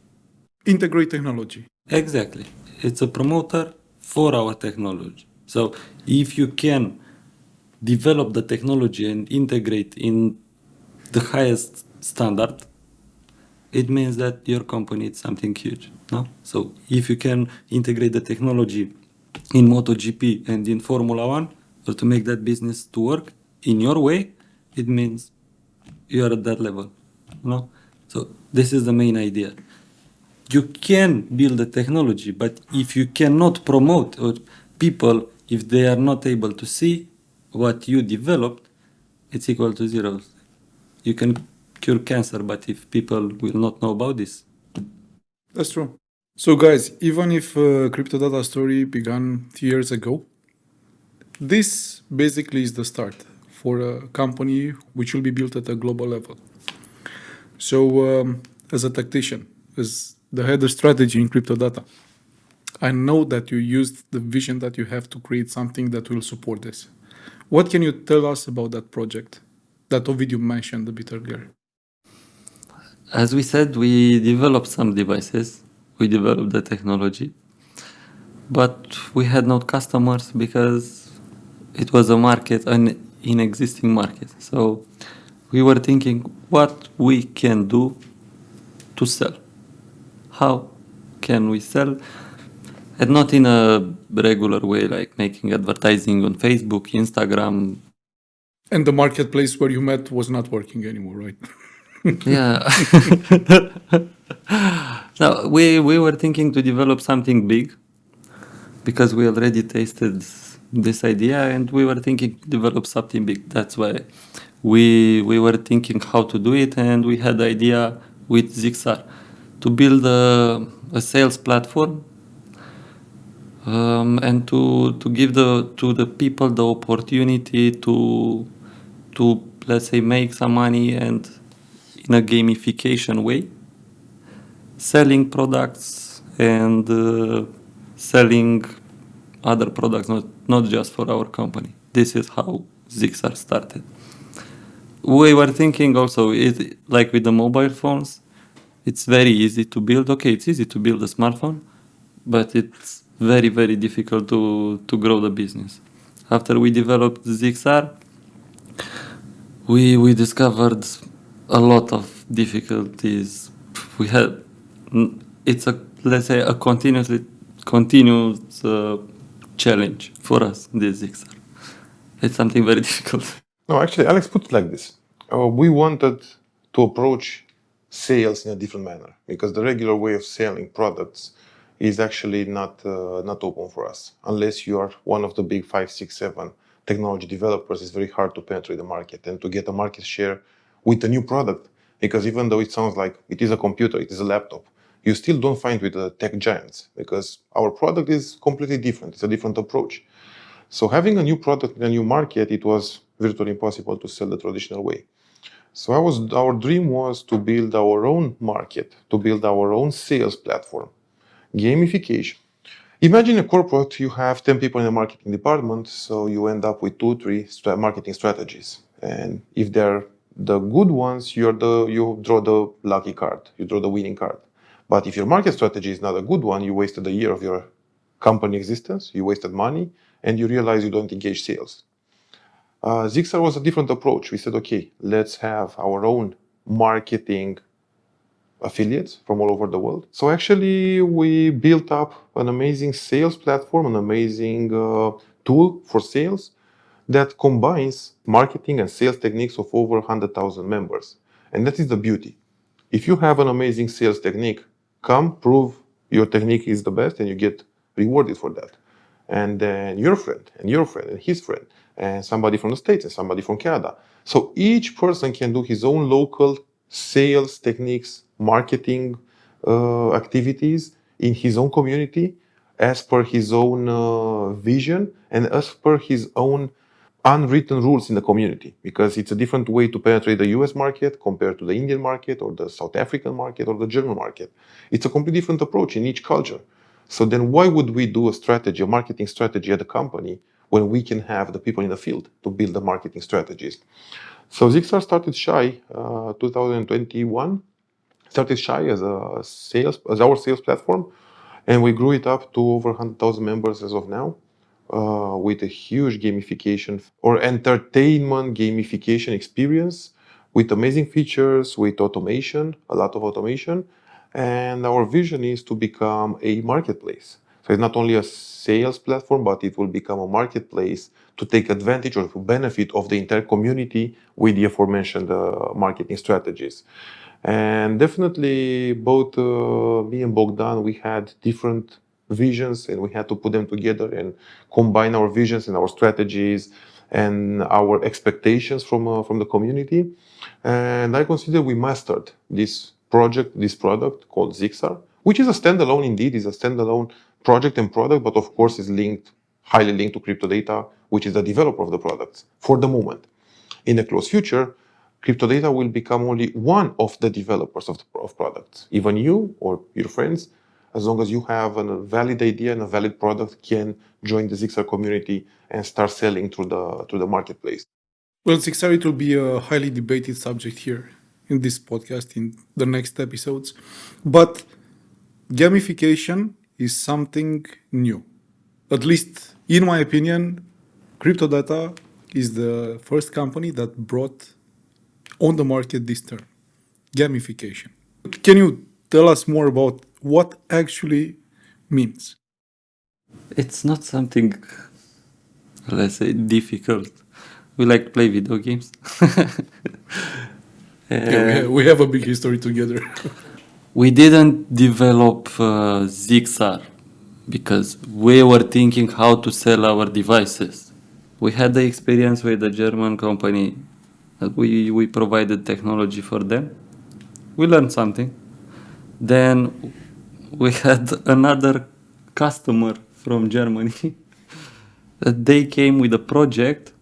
Integrate technology. Exactly. It's a promoter for our technology. So if you can develop the technology and integrate in the highest standard, it means that your company is something huge. No? So if you can integrate the technology in MotoGP and in Formula One, or to make that business to work in your way, it means you are at that level. No? So this is the main idea. You can build a technology, but if you cannot promote, or people, if they are not able to see what you developed, it's equal to zero. You can cure cancer, but if people will not know about this. That's true. So guys, even if CryptoDATA story began 2 years ago, this basically is the start for a company which will be built at a global level. So as a tactician, as the head of strategy in CryptoDATA, I know that you used the vision that you have to create something that will support this. What can you tell us about that project that Ovidiu mentioned a bit earlier? As we said, we developed some devices, we developed the technology, but we had no customers because it was a market, an inexisting market. So we were thinking what we can do to sell. How can we sell? And not in a regular way, like making advertising on Facebook, Instagram. And the marketplace where you met was not working anymore, right? Yeah. No, we were thinking to develop something big because we already tasted this idea and we were thinking to develop something big. That's why we were thinking how to do it, and we had the idea with Zixar to build a sales platform, and to give the people the opportunity to let's say make some money, and in a gamification way, selling products and selling other products, not just for our company. This is how Zixar started. We were thinking also, like with the mobile phones, it's very easy to build. Okay, it's easy to build a smartphone, but it's very, very difficult to grow the business. After we developed Zixar, we discovered a lot of difficulties. We had it's a, let's say, a continuous challenge for us, this Zixar. It's something very difficult. No, actually, Alex put it like this. We wanted to approach sales in a different manner because the regular way of selling products is actually not open for us. Unless you are one of the big 5, 6, 7 technology developers, it's very hard to penetrate the market and to get a market share with a new product. Because even though it sounds like it is a computer, it is a laptop, you still don't find with the tech giants because our product is completely different. It's a different approach. So having a new product in a new market, it was virtually impossible to sell the traditional way. So our dream was to build our own market, to build our own sales platform, gamification. Imagine a corporate, you have 10 people in the marketing department, so you end up with 2, 3 marketing strategies. And if they're the good ones, you draw the lucky card, you draw the winning card. But if your market strategy is not a good one, you wasted a year of your company existence, you wasted money, and you realize you don't engage sales. Zixar was a different approach. We said, okay, let's have our own marketing affiliates from all over the world. So actually, we built up an amazing sales platform, an amazing tool for sales that combines marketing and sales techniques of over 100,000 members. And that is the beauty. If you have an amazing sales technique, come prove your technique is the best and you get rewarded for that. And then your friend and your friend and his friend and somebody from the States and somebody from Canada. So each person can do his own local sales techniques, marketing activities in his own community as per his own vision and as per his own unwritten rules in the community, because it's a different way to penetrate the US market compared to the Indian market or the South African market or the German market. It's a completely different approach in each culture. So then why would we do a strategy, a marketing strategy at the company when we can have the people in the field to build the marketing strategies? So Zixar started shy 2021, started shy as our sales platform, and we grew it up to over 100,000 members as of now, with a huge gamification or entertainment gamification experience with amazing features, with automation, a lot of automation. And our vision is to become a marketplace. So it's not only a sales platform, but it will become a marketplace to take advantage or to benefit of the entire community with the aforementioned marketing strategies. And definitely, both me and Bogdan, we had different visions, and we had to put them together and combine our visions and our strategies and our expectations from the community. And I consider we mastered this project, this product called Zixar, which is a standalone indeed, is a standalone project and product, but of course is highly linked to CryptoDATA, which is the developer of the products for the moment. In the close future, CryptoDATA will become only one of the developers of products. Even you or your friends, as long as you have a valid idea and a valid product, can join the Zixar community and start selling through the marketplace. Well, Zixar, it will be a highly debated subject here in this podcast in the next episodes. But gamification is something new. At least in my opinion, CryptoDATA is the first company that brought on the market this term, gamification. Can you tell us more about what actually means? It's not something, let's say, difficult. We like to play video games. Yeah, we have a big history together. We didn't develop Zixar because we were thinking how to sell our devices. We had the experience with a German company that we provided technology for them. We learned something. Then we had another customer from Germany that they came with a project,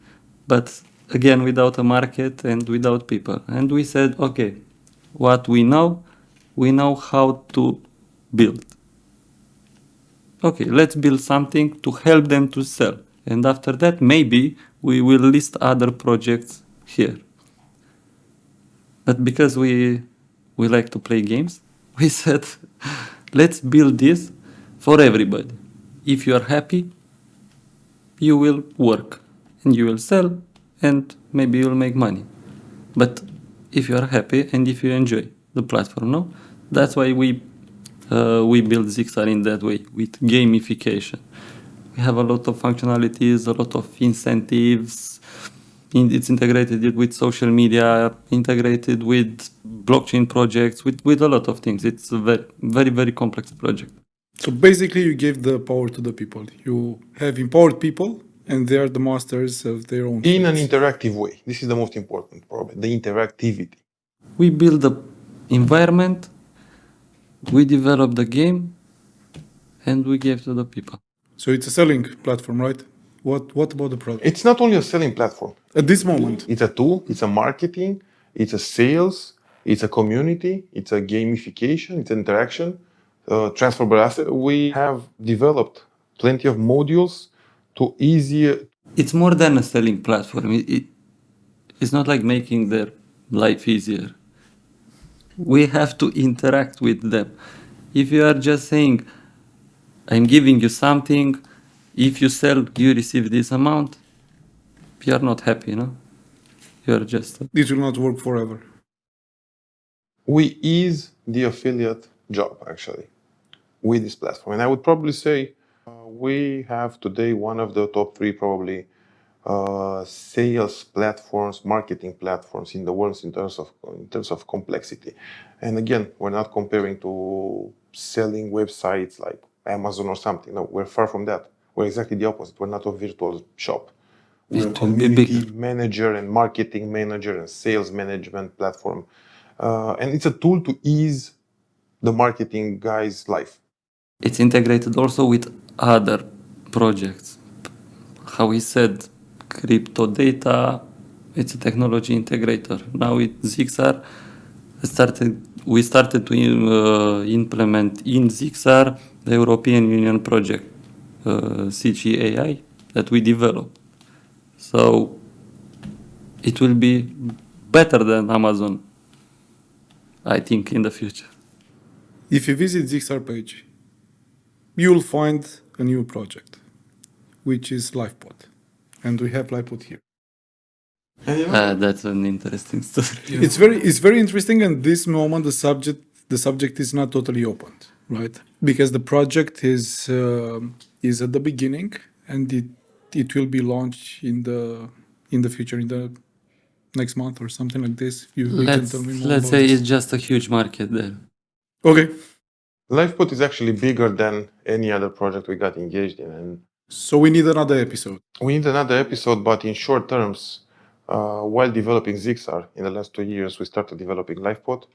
but again without a market and without people. And we said, okay, what we know how to build. Okay, let's build something to help them to sell. And after that, maybe we will list other projects here. But because we like to play games, we said, let's build this for everybody. If you are happy, you will work and you will sell and maybe you'll make money. But if you are happy and if you enjoy the platform, no, that's why we build Zixar in that way with gamification. We have a lot of functionalities, a lot of incentives. It's integrated with social media, integrated with blockchain projects, with a lot of things. It's a very, very, very complex project. So basically, you give the power to the people. You have empowered people, and they are the masters of their own. In an things. interactive way. This is the most important problem, the interactivity. We build the environment, we develop the game, and we give to the people. So it's a selling platform, right? What about the product? It's not only a selling platform. At this moment, It's a tool, it's a marketing, it's a sales, it's a community, it's a gamification, it's interaction, transferable asset. We have developed plenty of modules to easier. It's more than a selling platform. It's not like making their life easier. We have to interact with them. If you are just saying, I'm giving you something, if you sell, you receive this amount, you are not happy, no? You are just... this will not work forever. We ease the affiliate job actually with this platform. And I would probably say we have today one of the top three probably sales platforms, marketing platforms in the world in terms of complexity. And again, we're not comparing to selling websites like Amazon or something. No, we're far from that. We're exactly the opposite. We're not a virtual shop. We're a It will be community bigger. manager and marketing manager and sales management platform. And it's a tool to ease the marketing guy's life. It's integrated also with other projects. How we said, CryptoDATA, it's a technology integrator. Now with Zixar, we started to implement in Zixar the European Union project, CGAI, that we developed. So it will be better than Amazon, I think, in the future. If you visit Zixar page, you'll find a new project, which is LifePod. And we have LifePod here. That's an interesting story. It's very interesting, and this moment the subject is not totally opened, right? Because the project is at the beginning, and it will be launched in the future, in the next month or something like this. You can tell me more Let's about say this. it's just a huge market there. Okay. LifePod is actually bigger than any other project we got engaged in. And So we need another episode. we need another episode, but in short terms, while developing Zixar in the last 2 years, we started developing LifePod,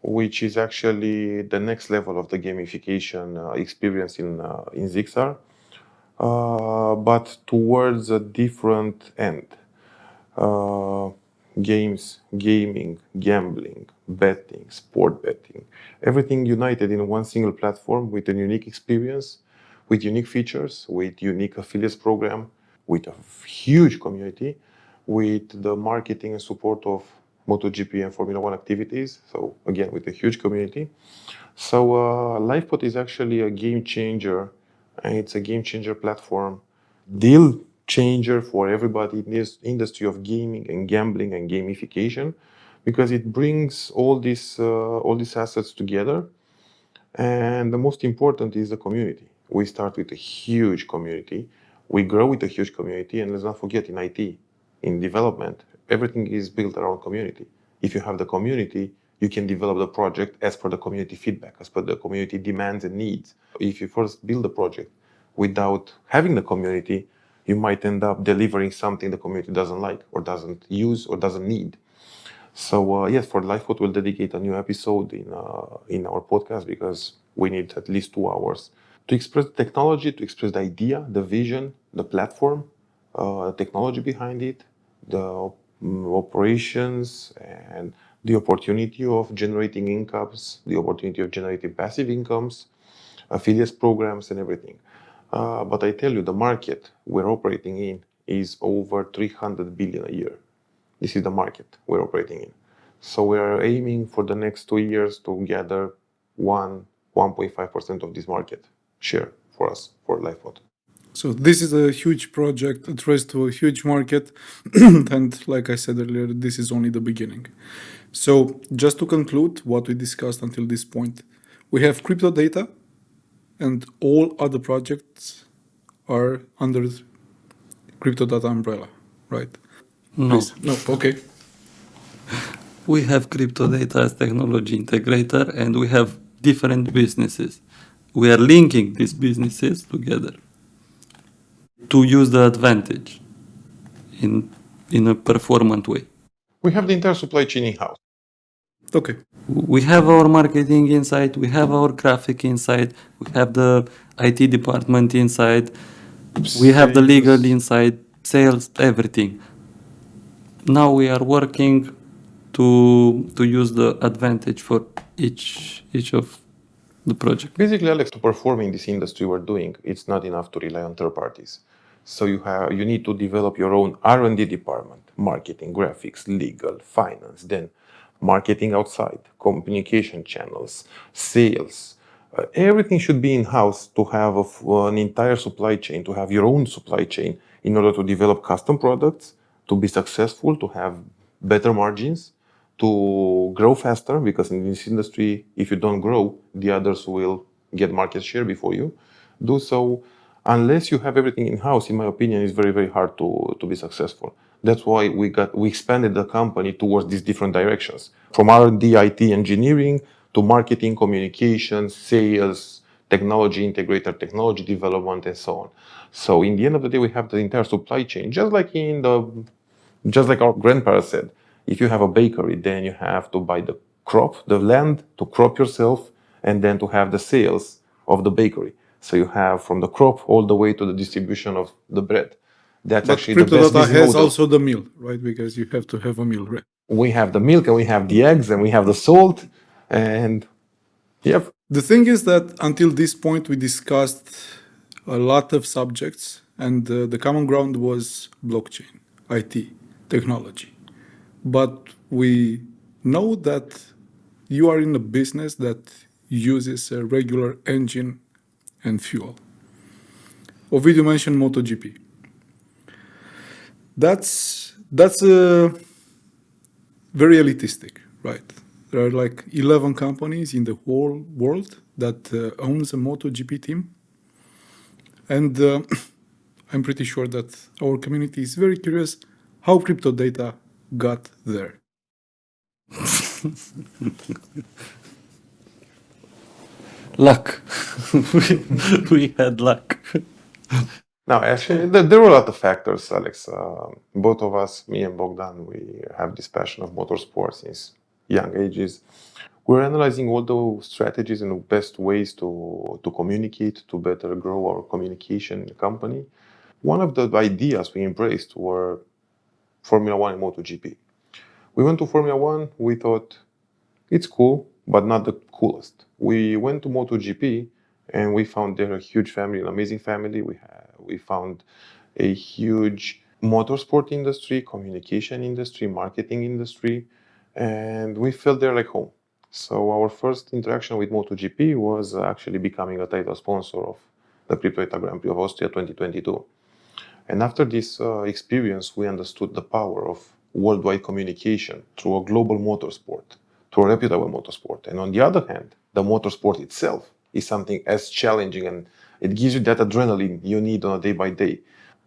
which is actually the next level of the gamification experience in Zixar, but towards a different end. Games, gaming, gambling, betting, sport betting, everything united in one single platform with a unique experience, with unique features, with unique affiliates program, with a huge community, with the marketing and support of MotoGP and Formula One activities. So again, with a huge community. So LifePod is actually a game changer, and it's a game changer platform, deal changer for everybody in this industry of gaming and gambling and gamification, because it brings all these assets together. And the most important is the community. We start with a huge community. We grow with a huge community, and let's not forget in IT, in development, everything is built around community. If you have the community, you can develop the project as per the community feedback, as per the community demands and needs. If you first build a project without having the community, you might end up delivering something the community doesn't like or doesn't use or doesn't need. So yes, for Lifeboat, we'll dedicate a new episode in our podcast because we need at least 2 hours to express the technology, to express the idea, the vision, the platform, technology behind it, the operations, and the opportunity of generating incomes, the opportunity of generating passive incomes, affiliates programs, and everything. But I tell you, the market we're operating in is over 300 billion a year. This is the market we're operating in. So we are aiming for the next 2 years to gather 1.5% of this market share for us, for Lifeboat. So this is a huge project addressed to a huge market, and like I said earlier, this is only the beginning. So just to conclude what we discussed until this point, we have CryptoDATA, and all other projects are under CryptoDATA umbrella, right? No. Please. No. Okay. We have CryptoDATA as technology integrator, and we have different businesses. We are linking these businesses together to use the advantage in a performant way. We have the entire supply chain in-house. Okay. We have our marketing inside, we have our graphic inside, we have the IT department inside, we have the legal inside, sales, everything. Now we are working to use the advantage for each of the project. Basically, Alex, to perform in this industry we're doing, it's not enough to rely on third parties. So you need to develop your own R&D department, marketing, graphics, legal, finance, then marketing outside, communication channels, sales. Everything should be in-house to have an entire supply chain, to have your own supply chain in order to develop custom products, to be successful, to have better margins, to grow faster, because in this industry, if you don't grow, the others will get market share before you. Do so. Unless you have everything in-house, in my opinion, it's very, very hard to be successful. That's why we expanded the company towards these different directions. From R&D, IT, engineering, to marketing, communications, sales, technology integrator, technology development, and so on. So in the end of the day, we have the entire supply chain, just like our grandparents said. If you have a bakery, then you have to buy the land to crop yourself, and then to have the sales of the bakery. So you have from the crop all the way to the distribution of the bread. That's But actually the best CryptoDATA business has model. also the meal, right? Because you have to have a meal, right? We have the milk, and we have the eggs, and we have the salt, and yep. The thing is that until this point, we discussed a lot of subjects, and the common ground was blockchain, IT, technology. But we know that you are in a business that uses a regular engine and fuel. Ovidiu mentioned MotoGP. That's very elitistic, right? There are like 11 companies in the whole world that owns a MotoGP team. And I'm pretty sure that our community is very curious how CryptoDATA got there. Luck. we had luck. Now, actually, there were a lot of factors, Alex. Both of us, me and Bogdan, we have this passion of motorsport since young ages. We're analyzing all the strategies and the best ways to communicate, to better grow our communication in the company. One of the ideas we embraced were Formula One and MotoGP. We went to Formula One, we thought it's cool, but not the coolest. We went to MotoGP, and we found there a huge family, an amazing family. We found a huge motorsport industry, communication industry, marketing industry, and we felt there like home. So our first interaction with MotoGP was actually becoming a title sponsor of the CryptoDATA Grand Prix of Austria 2022. And after this experience, we understood the power of worldwide communication through a global motorsport, through a reputable motorsport. And on the other hand, the motorsport itself is something as challenging and It gives you that adrenaline you need on a day by day.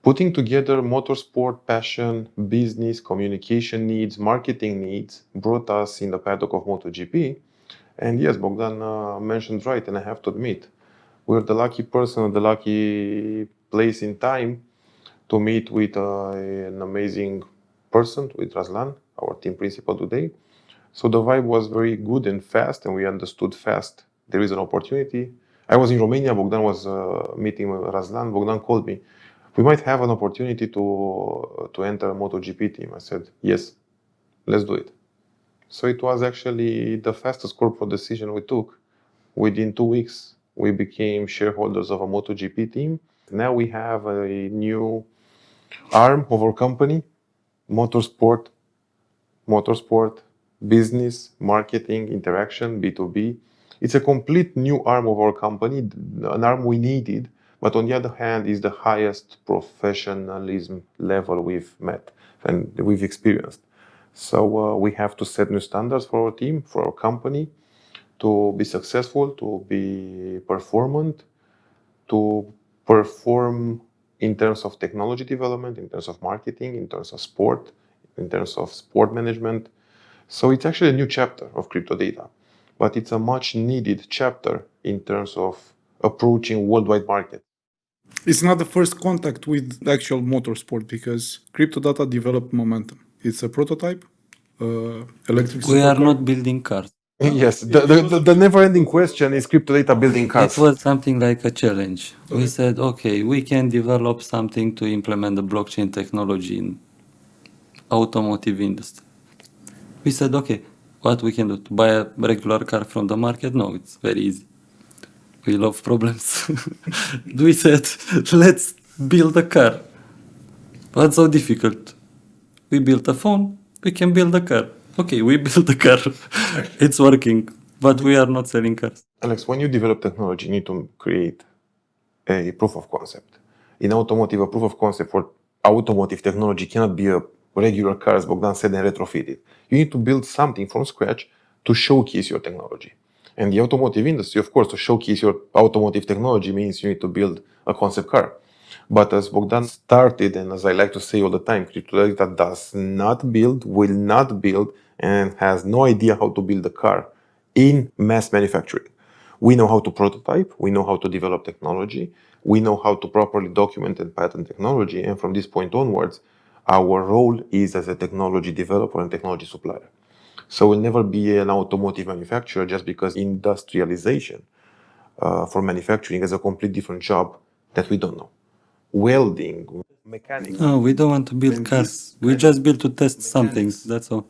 Putting together motorsport, passion, business, communication needs, marketing needs brought us in the paddock of MotoGP. And yes, Bogdan mentioned right, and I have to admit, we're the lucky person, the lucky place in time to meet with an amazing person, with Razlan, our team principal today. So the vibe was very good and fast, and we understood fast there is an opportunity. I was in Romania, Bogdan was meeting with Razlan. Bogdan called me. We might have an opportunity to enter a MotoGP team. I said, yes, let's do it. So it was actually the fastest corporate decision we took. Within 2 weeks, we became shareholders of a MotoGP team. Now we have a new arm of our company, motorsport, business, marketing, interaction, B2B. It's a complete new arm of our company, an arm we needed, but on the other hand, is the highest professionalism level we've met and we've experienced. So we have to set new standards for our team, for our company, to be successful, to be performant, to perform in terms of technology development, in terms of marketing, in terms of sport, in terms of sport management. So it's actually a new chapter of CryptoDATA, but it's a much needed chapter in terms of approaching worldwide market. It's not the first contact with actual motorsport because CryptoDATA developed momentum. It's a prototype, electric We are supercar. not building cars. Yes, the never-ending question is CryptoDATA building cars. It was something like a challenge. We said, okay, we can develop something to implement the blockchain technology in automotive industry. We said, okay, what we can do? To buy a regular car from the market? No, it's very easy. We love problems. We said, let's build a car. What's so difficult? We built a phone, we can build a car. Okay, we built a car. It's working, but we are not selling cars. Alex, when you develop technology, you need to create a proof of concept. In automotive, a proof of concept for automotive technology cannot be a regular car, as Bogdan said, and retrofit it. You need to build something from scratch to showcase your technology. And the automotive industry, of course, to showcase your automotive technology means you need to build a concept car. But as Bogdan started, and as I like to say all the time, CryptoDATA does not build, will not build, and has no idea how to build a car in mass manufacturing. We know how to prototype, we know how to develop technology, we know how to properly document and patent technology, and from this point onwards, our role is as a technology developer and technology supplier. So we'll never be an automotive manufacturer just because industrialization for manufacturing is a complete different job that we don't know. Welding, mechanics. No, we don't want to build cars. We just build to test something, that's all.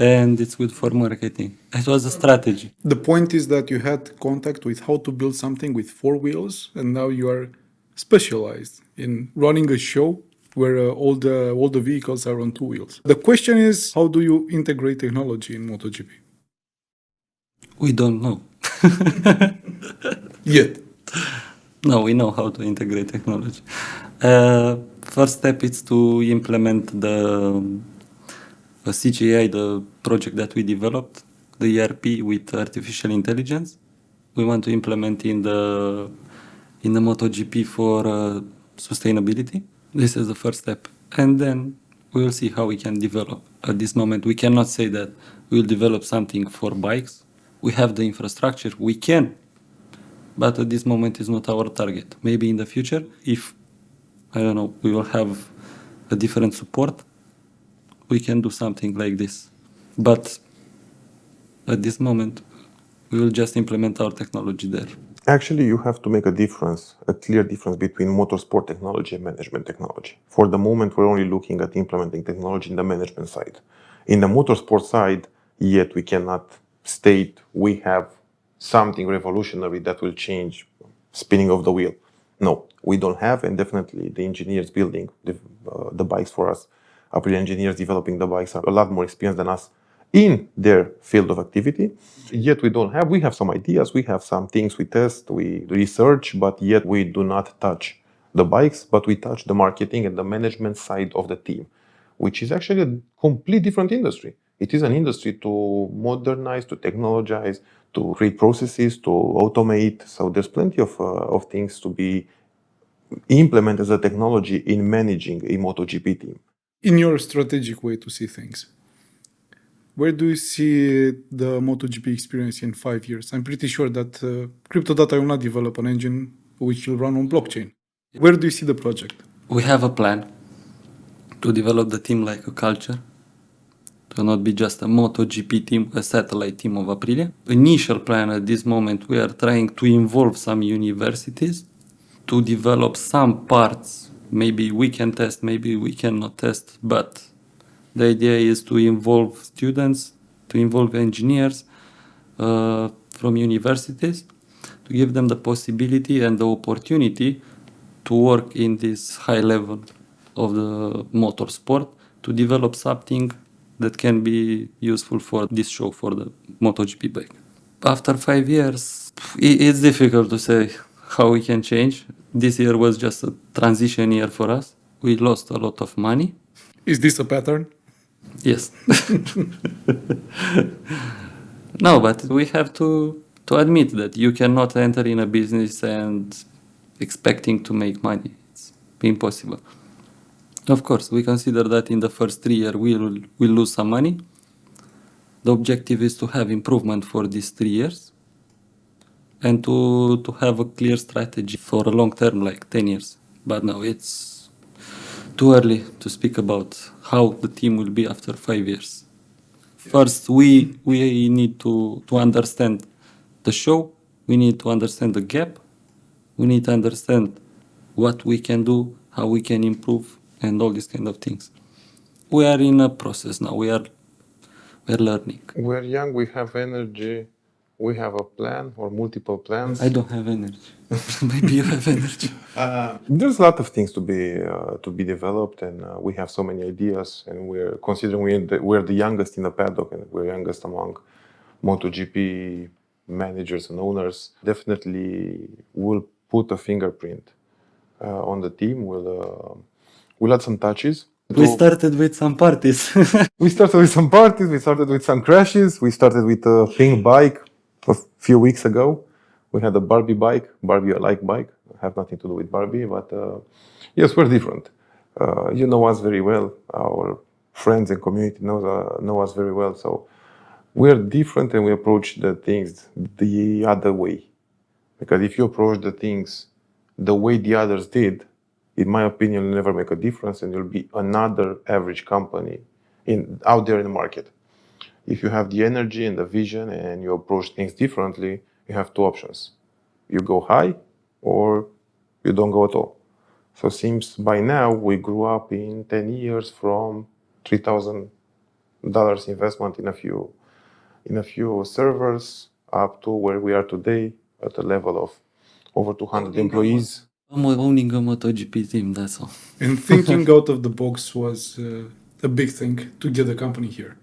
And it's good for marketing. It was a strategy. The point is that you had contact with how to build something with 4 wheels, and now you are specialized in running a show where all the vehicles are on 2 wheels. The question is, how do you integrate technology in MotoGP? We don't know. Yet. No, we know how to integrate technology. First step is to implement the CGI, the project that we developed, the ERP with artificial intelligence. We want to implement in the MotoGP for sustainability. This is the first step. And then we will see how we can develop. At this moment, we cannot say that we will develop something for bikes. We have the infrastructure, we can. But at this moment, it's not our target. Maybe in the future, if, I don't know, we will have a different support, we can do something like this. But at this moment, we will just implement our technology there. Actually, you have to make a difference, a clear difference between motorsport technology and management technology. For the moment, we're only looking at implementing technology in the management side. In the motorsport side, yet we cannot state we have something revolutionary that will change spinning of the wheel. No, we don't have, and definitely the engineers building the bikes for us, April engineers developing the bikes are a lot more experienced than us in their field of activity. Yet we don't have, we have some ideas, we have some things we test, we research, but yet we do not touch the bikes, but we touch the marketing and the management side of the team, which is actually a complete different industry. It is an industry to modernize, to technologize, to create processes, to automate. So there's plenty of things to be implemented as a technology in managing a MotoGP team. In your strategic way to see things, where do you see the MotoGP experience in 5 years? I'm pretty sure that CryptoDATA will not develop an engine which will run on blockchain. Where do you see the project? We have a plan to develop the team like a culture, to not be just a MotoGP team, a satellite team of Aprilia. Initial plan at this moment, we are trying to involve some universities to develop some parts. Maybe we can test, maybe we cannot test, but the idea is to involve students, to involve engineers from universities, to give them the possibility and the opportunity to work in this high level of the motorsport, to develop something that can be useful for this show, for the MotoGP bike. After 5 years, it's difficult to say how we can change. This year was just a transition year for us. We lost a lot of money. Is this a pattern? Yes. No, but we have to admit that you cannot enter in a business and expecting to make money. It's impossible. Of course, we consider that in the first 3 years we'll lose some money. The objective is to have improvement for these 3 years and to have a clear strategy for a long term, like 10 years. But no, it's too early to speak about how the team will be after 5 years. First, we need to understand the show. We need to understand the gap. We need to understand what we can do, how we can improve, and all these kind of things. We are in a process now. We're learning. We're young, we have energy, we have a plan or multiple plans. I don't have energy. Maybe you have energy. There's a lot of things to be developed, and we have so many ideas. And we're considering we're the youngest in the paddock, and we're youngest among MotoGP managers and owners. Definitely, we'll put a fingerprint on the team. We'll add some touches. We started with some parties. We started with some parties, we started with some crashes, we started with a pink bike a few weeks ago. We had a Barbie bike, Barbie-alike bike. Have nothing to do with Barbie, but yes, we're different. You know us very well. Our friends and community know us very well. So we're different and we approach the things the other way. Because if you approach the things the way the others did, in my opinion, you'll never make a difference and you'll be another average company out there in the market. If you have the energy and the vision and you approach things differently, you have two options. You go high or you don't go at all. So it seems by now we grew up in 10 years from $3,000 investment in a few servers up to where we are today at a level of over 200 employees. I'm owning a MotoGP team, that's all. And thinking out of the box was a big thing to get the company here.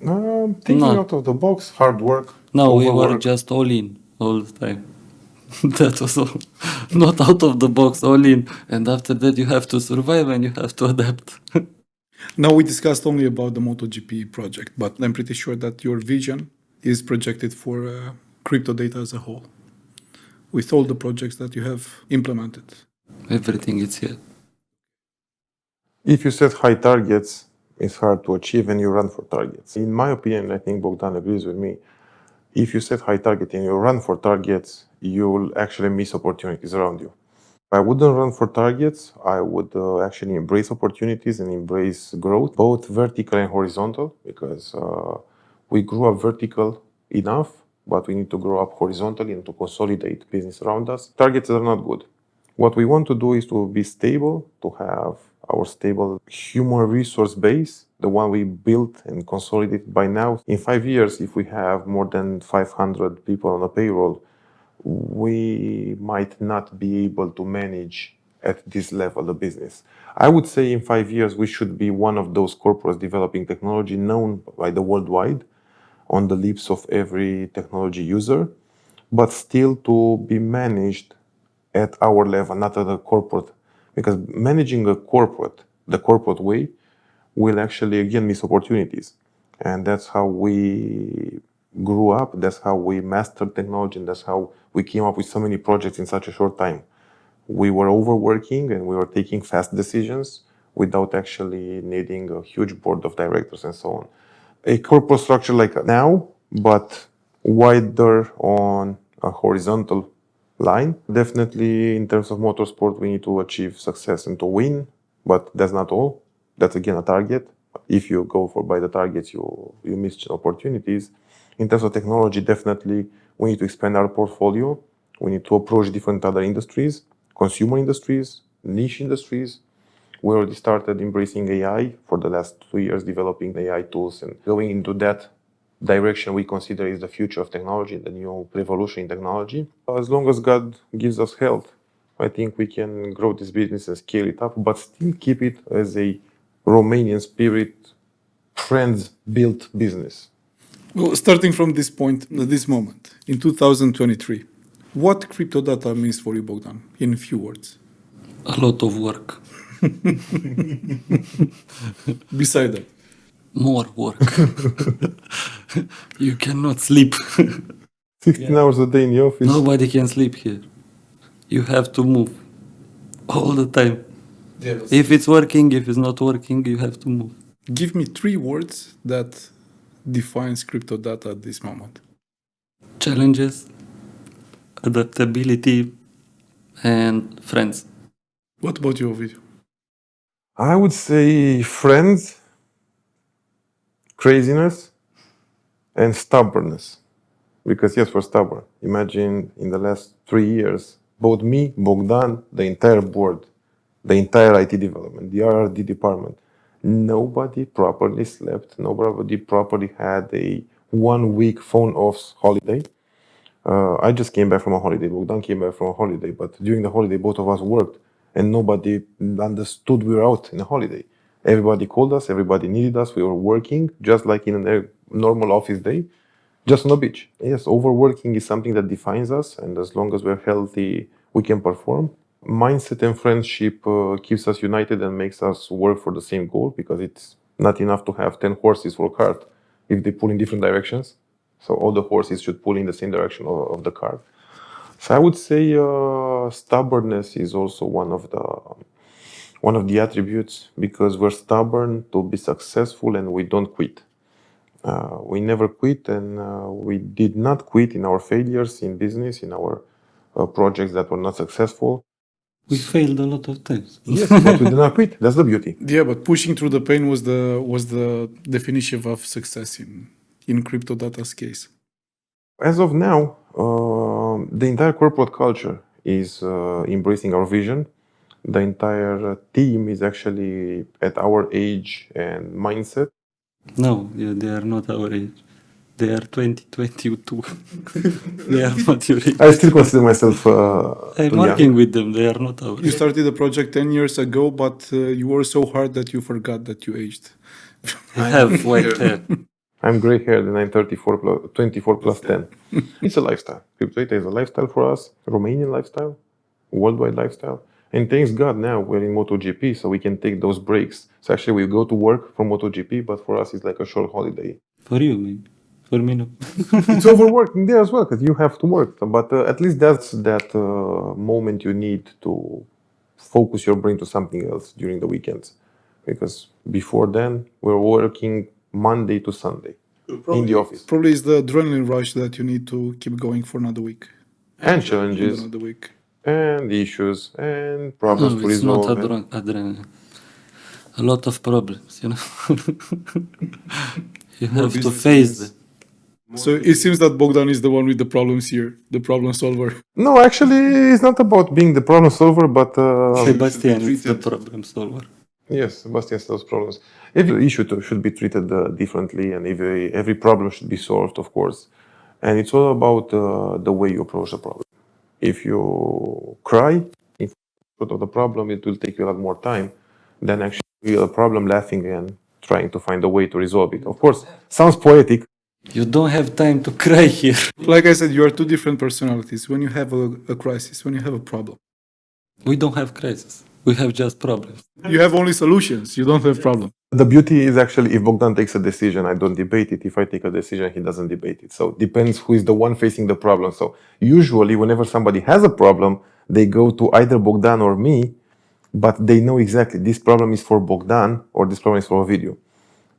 Thinking out of the box, hard work. No, we were overwork. just all in all the time. That was all. Not out of the box, all in. And after that, you have to survive and you have to adapt. Now we discussed only about the MotoGP project, but I'm pretty sure that your vision is projected for CryptoDATA as a whole, with all the projects that you have implemented. Everything is here. If you set high targets, it's hard to achieve and you run for targets. In my opinion, I think Bogdan agrees with me. If you set high target and you run for targets, you'll actually miss opportunities around you. I wouldn't run for targets. I would actually embrace opportunities and embrace growth, both vertical and horizontal, because we grew up vertical enough, but we need to grow up horizontally and to consolidate business around us. Targets are not good. What we want to do is to be stable, to have our stable human resource base, the one we built and consolidated by now. In 5 years, if we have more than 500 people on a payroll, we might not be able to manage at this level of business. I would say in 5 years, we should be one of those corporates developing technology known by the worldwide, on the lips of every technology user, but still to be managed at our level, not at a corporate. Because managing a corporate, the corporate way, will actually again miss opportunities. And that's how we grew up. That's how we mastered technology, and that's how we came up with so many projects in such a short time. We were overworking and we were taking fast decisions without actually needing a huge board of directors and so on. A corporate structure like now, but wider on a horizontal line. Definitely, in terms of motorsport, we need to achieve success and to win, but that's not all. That's again a target. If you go for by the targets, you miss opportunities. In terms of technology, definitely we need to expand our portfolio. We need to approach different other industries, consumer industries, niche industries. We already started embracing AI for the last 2 years, developing AI tools and going into that direction we consider is the future of technology, the new revolution in technology. As long as God gives us health, I think we can grow this business and scale it up, but still keep it as a Romanian spirit, friends-built business. Well, starting from this point, this moment, in 2023, what CryptoDATA means for you, Bogdan, in a few words? A lot of work. Beside that, More work. You cannot sleep. 16 hours a day in the office. Nobody can sleep here. You have to move all the time. If it's working, if it's not working, you have to move. give me 3 words that defines CryptoDATA at this moment. Challenges, adaptability, and friends. What about you, Ovidiu? I would say friends, craziness, and stubbornness. Because yes, we're stubborn. Imagine in the last 3 years, both me, Bogdan, the entire board, the entire IT development, the R&D department, nobody properly slept. Nobody properly had a 1 week phone off holiday. I just came back from a holiday. Bogdan came back from a holiday, but during the holiday, both of us worked, and nobody understood we were out in a holiday. Everybody called us. Everybody needed us. We were working just like in a normal office day, just on the beach. Yes, overworking is something that defines us, and as long as we're healthy, we can perform. Mindset and friendship keeps us united and makes us work for the same goal, because it's not enough to have 10 horses for a cart if they pull in different directions. So all the horses should pull in the same direction of the cart. So I would say stubbornness is also one of the attributes, because we're stubborn to be successful and we don't quit. We never quit, and we did not quit in our failures in business, in our projects that were not successful. We failed a lot of times. Yes, but we did not quit. That's the beauty. Yeah, but pushing through the pain was the definition of success in CryptoDATA's case. As of now, the entire corporate culture is embracing our vision. The entire team is actually at our age and mindset. No, they are not our age. They are 2022. They are not your age. I still consider myself I'm young. working with them. They are not our You age. started the project 10 years ago, but you were so hard that you forgot that you aged. I have white hair. I'm gray haired and I'm 24 plus 10. It's a lifestyle. CryptoDATA is a lifestyle for us, Romanian lifestyle, worldwide lifestyle. And thanks God now we're in MotoGP, so we can take those breaks. So actually we go to work from MotoGP, but for us it's like a short holiday. For you, maybe. For me, no. It's overworking there as well, because you have to work. But at least that's that moment you need to focus your brain to something else during the weekends. Because before then, we're working Monday to Sunday in the office. Probably it's the adrenaline rush that you need to keep going for another week. And challenges, Another week. and issues, and problems No, to it's not resolve. adrenaline. A lot of problems, you know. You have to face them. So it seems that Bogdan is the one with the problems here, the problem solver. No, actually, it's not about being the problem solver, but Sebastian is the problem solver. yes, Sebastian solves problems. Every issue should be treated differently, and every problem should be solved, of course. And it's all about the way you approach the problem. If you cry in front of the problem, it will take you a lot more time than actually a problem laughing and trying to find a way to resolve it. Of course, sounds poetic. You don't have time to cry here. Like I said, you are two different personalities. When you have a crisis, when you have a problem. We don't have crisis. We have just problems. You have only solutions. You don't have problems. The beauty is actually if Bogdan takes a decision, I don't debate it. If I take a decision, he doesn't debate it. So depends who is the one facing the problem. So usually whenever somebody has a problem, they go to either Bogdan or me, but they know exactly this problem is for Bogdan or this problem is for a video.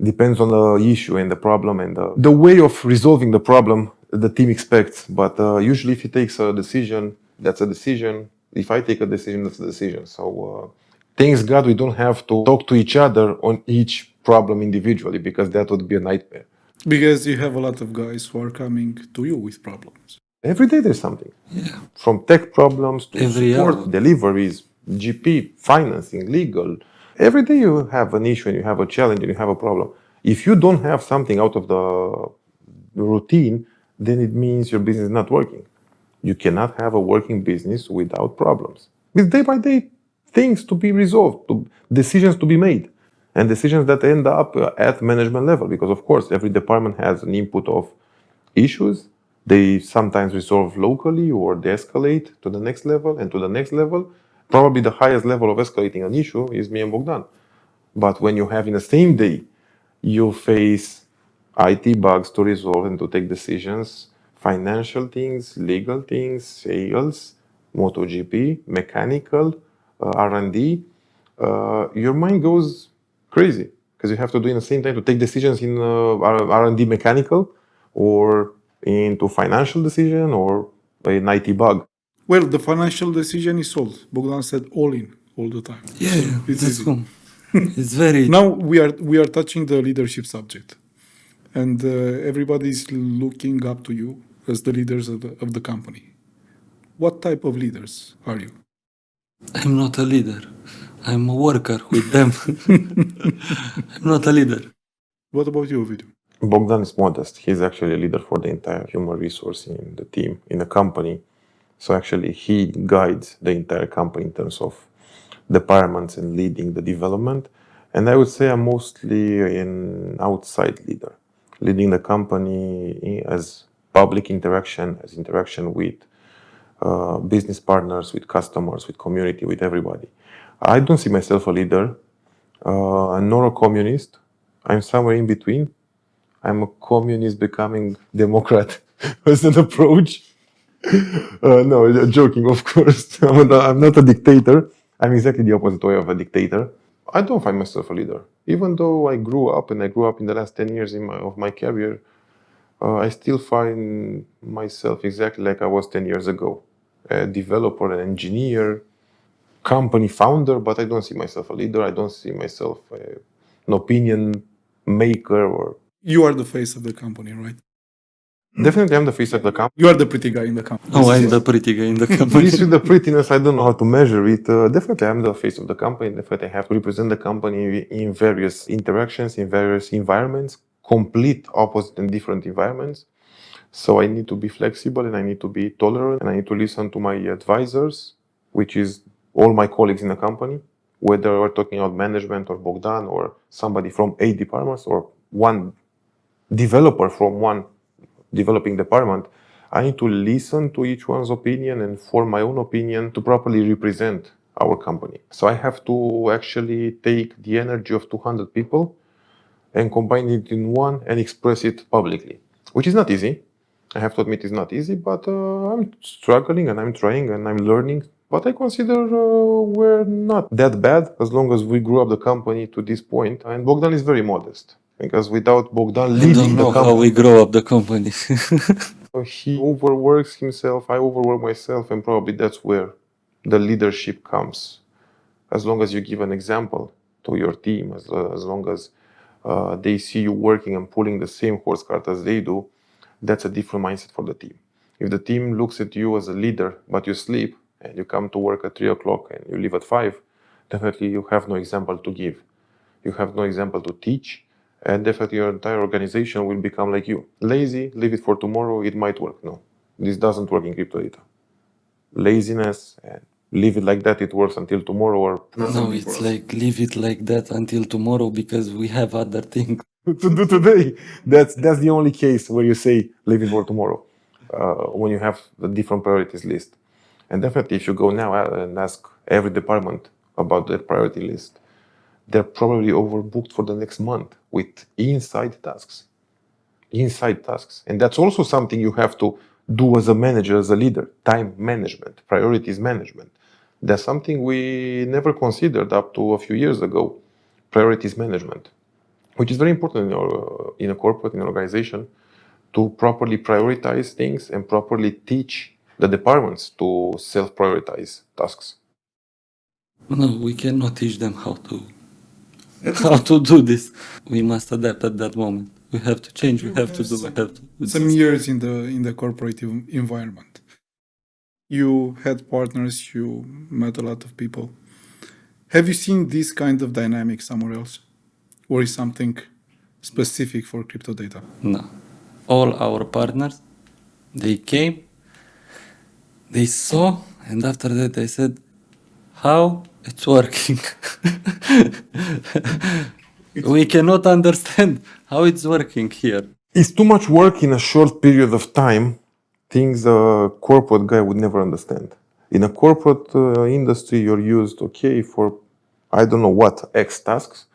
Depends on the issue and the problem and the way of resolving the problem the team expects. But usually if he takes a decision, that's a decision. If I take a decision, that's a decision. So thanks God we don't have to talk to each other on each problem individually because that would be a nightmare. Because you have a lot of guys who are coming to you with problems. Every day there's something. Yeah. From tech problems to Every support, hour. deliveries, GP, financing, legal. Every day you have an issue and you have a challenge and you have a problem. If you don't have something out of the routine, then it means your business is not working. You cannot have a working business without problems. With day by day things to be resolved, decisions to be made, and decisions that end up at management level. Because of course, every department has an input of issues. They sometimes resolve locally or they escalate to the next level and to the next level. Probably the highest level of escalating an issue is me and Bogdan. But when you have in the same day, you face IT bugs to resolve and to take decisions, financial things, legal things, sales, MotoGP, mechanical, R&D, your mind goes crazy because you have to do in the same time to take decisions in R&D mechanical or into financial decision or an IT bug. Well, the financial decision is solved. Bogdan said all in all the time. Yeah, So it's that's easy. cool. It's very. Now we are touching the leadership subject, and everybody is looking up to you as the leaders of the company. What type of leaders are you? I'm not a leader. I'm a worker with them. I'm not a leader. What about you, Ovidiu? Bogdan is modest. He's actually a leader for the entire human resource in the team, in the company. So actually he guides the entire company in terms of departments and leading the development. And I would say I'm mostly an outside leader, leading the company as public interaction, as interaction with business partners, with customers, with community, with everybody. I don't see myself a leader, nor a communist. I'm somewhere in between. I'm a communist becoming Democrat as an approach. No, joking, of course. I'm not a dictator. I'm exactly the opposite way of a dictator. I don't find myself a leader. Even though I grew up and I grew up in the last 10 years of my career, I still find myself exactly like I was 10 years ago. A developer, an engineer, company founder, but I don't see myself a leader. I don't see myself an opinion maker or... You are the face of the company, right? Definitely I'm the face of the company. You are the pretty guy in the company. Oh, I'm the pretty guy in the company. This with the prettiness, I don't know how to measure it. Definitely, I'm the face of the company. Definitely, I have to represent the company in various interactions, in various environments, complete opposite and different environments. So I need to be flexible and I need to be tolerant and I need to listen to my advisors, which is all my colleagues in the company, whether we're talking about management or Bogdan or somebody from 8 departments or one developer from one developing department. I need to listen to each one's opinion and form my own opinion to properly represent our company. So I have to actually take the energy of 200 people and combine it in one and express it publicly, which is not easy. I have to admit it's not easy, but I'm struggling and I'm trying and I'm learning. But I consider we're not that bad as long as we grew up the company to this point. And Bogdan is very modest because without Bogdan I leading don't the know how company, we grow up the company. he overworks himself, I overwork myself, and probably that's where the leadership comes. As long as you give an example to your team, as long as they see you working and pulling the same horse cart as they do, that's a different mindset for the team. If the team looks at you as a leader, but you sleep and you come to work at 3 o'clock and you leave at 5, definitely you have no example to give. You have no example to teach, and definitely your entire organization will become like you. Lazy, leave it for tomorrow, it might work. No, this doesn't work in CryptoDATA. Laziness and leave it like that, it works until tomorrow or... No, it's like leave it like that until tomorrow because we have other things. to do today. That's the only case where you say leave it for tomorrow, when you have the different priorities list. And definitely, if you go now and ask every department about their priority list, they're probably overbooked for the next month with inside tasks. And that's also something you have to do as a manager, as a leader. Time management, priorities management. That's something we never considered up to a few years ago. Priorities management, which is very important in a corporate, in an organization, to properly prioritize things and properly teach the departments to self-prioritize tasks. No, we cannot teach them how to do this. We must adapt at that moment. We have to change. We have to do. We have to. Some years in the corporate environment. You had partners, you met a lot of people. Have you seen this kind of dynamic somewhere else? Or is something specific for CryptoDATA? No, all our partners, they came, they saw, and after that they said, "How it's working." We cannot understand how it's working here. It's too much work in a short period of time, things a corporate guy would never understand. In a corporate industry, you're used, okay, for I don't know what, X tasks.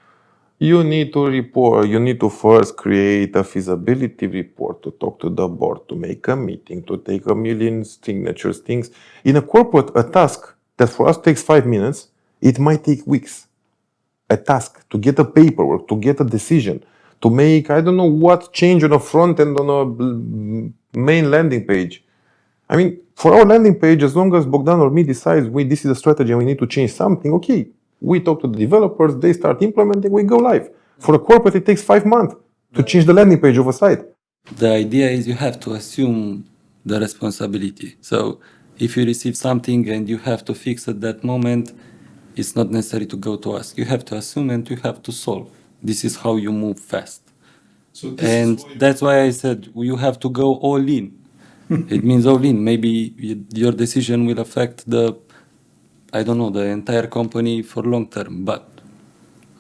You need to report, you need to first create a feasibility report, to talk to the board, to make a meeting, to take a million signatures, things. In a corporate, a task that for us takes 5 minutes, it might take weeks. A task to get a paperwork, to get a decision, to make I don't know what change on a front end on a main landing page. I mean, for our landing page, as long as Bogdan or me decides this is a strategy and we need to change something, okay, we talk to the developers, they start implementing, we go live. For a corporate, it takes 5 months to change the landing page of a site. The idea is you have to assume the responsibility. So if you receive something and you have to fix at that moment, it's not necessary to go to us. You have to assume and you have to solve. This is how you move fast. And that's why I said you have to go all in. It means all in. Maybe your decision will affect the entire company for long term, but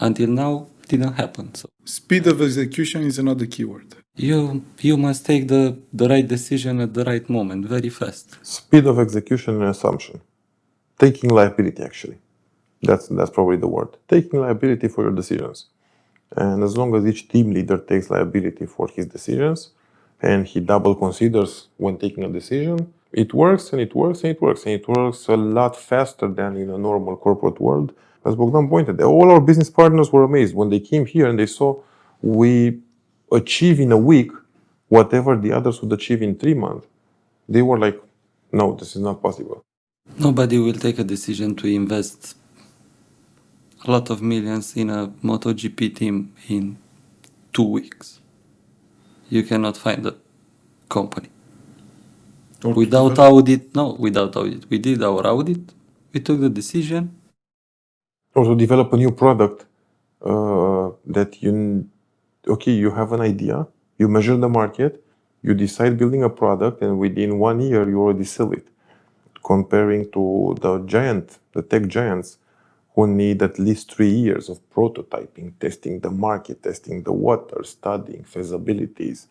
until now, it didn't happen. So Speed of execution is another keyword. you must take the right decision at the right moment, very fast. Speed of execution and assumption. Taking liability, actually. That's probably the word. Taking liability for your decisions. And as long as each team leader takes liability for his decisions and he double considers when taking a decision, it works and it works and it works. And it works a lot faster than in a normal corporate world. As Bogdan pointed, all our business partners were amazed when they came here and they saw we achieve in a week whatever the others would achieve in 3 months. They were like, no, this is not possible. Nobody will take a decision to invest a lot of millions in a MotoGP team in 2 weeks. You cannot find a company. Without audit. We did our audit. We took the decision. Also develop a new product that you have an idea, you measure the market, you decide building a product, and within 1 year you already sell it. Comparing to the tech giants who need at least 3 years of prototyping, testing the market, testing the water, studying feasibilities,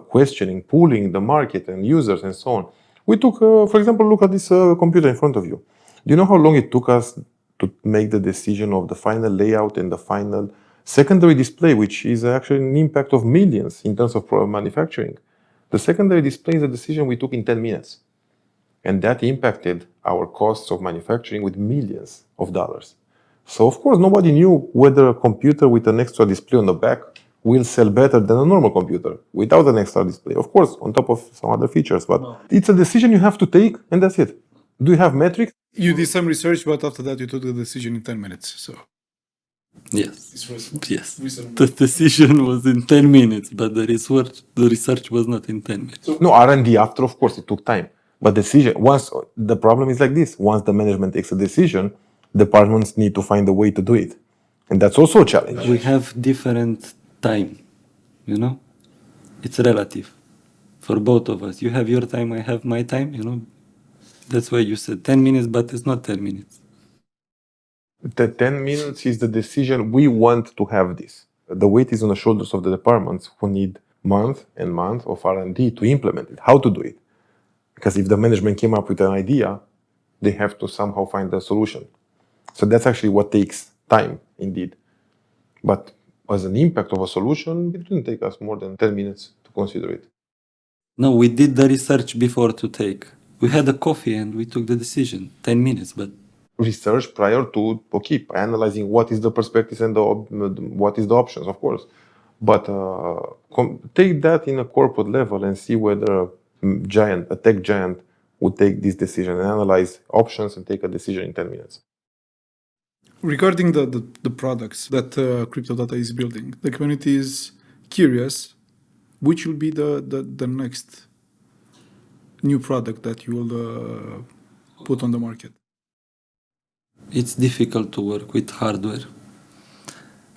questioning, pooling the market and users and so on. We took, for example, look at this computer in front of you. Do you know how long it took us to make the decision of the final layout and the final secondary display, which is actually an impact of millions in terms of manufacturing? The secondary display is a decision we took in 10 minutes. And that impacted our costs of manufacturing with millions of dollars. So of course, nobody knew whether a computer with an extra display on the back will sell better than a normal computer without an extra display. Of course, on top of some other features, but it's a decision you have to take, and that's it. Do you have metrics? You did some research, but after that you took the decision in 10 minutes. So Yes. Yes. The decision was in 10 minutes, but the research was not in 10 minutes. No, R&D after, of course, it took time. But the problem is like this. Once the management takes a decision, departments need to find a way to do it. And that's also a challenge. We have different time, It's relative for both of us. You have your time, I have my time, That's why you said 10 minutes, but it's not 10 minutes. The 10 minutes is the decision. We want to have this. The weight is on the shoulders of the departments who need month and month of R&D to implement it, how to do it. Because if the management came up with an idea, they have to somehow find a solution. So that's actually what takes time, indeed. But as an impact of a solution, it didn't take us more than 10 minutes to consider it. No, we did the research before to take. We had a coffee and we took the decision. 10 minutes, but Research prior to analyzing what is the perspectives and what is the options, of course. But take that in a corporate level and see whether a tech giant would take this decision and analyze options and take a decision in 10 minutes. Regarding the products that CryptoDATA is building, the community is curious which will be the next new product that you will put on the market. it's difficult to work with hardware.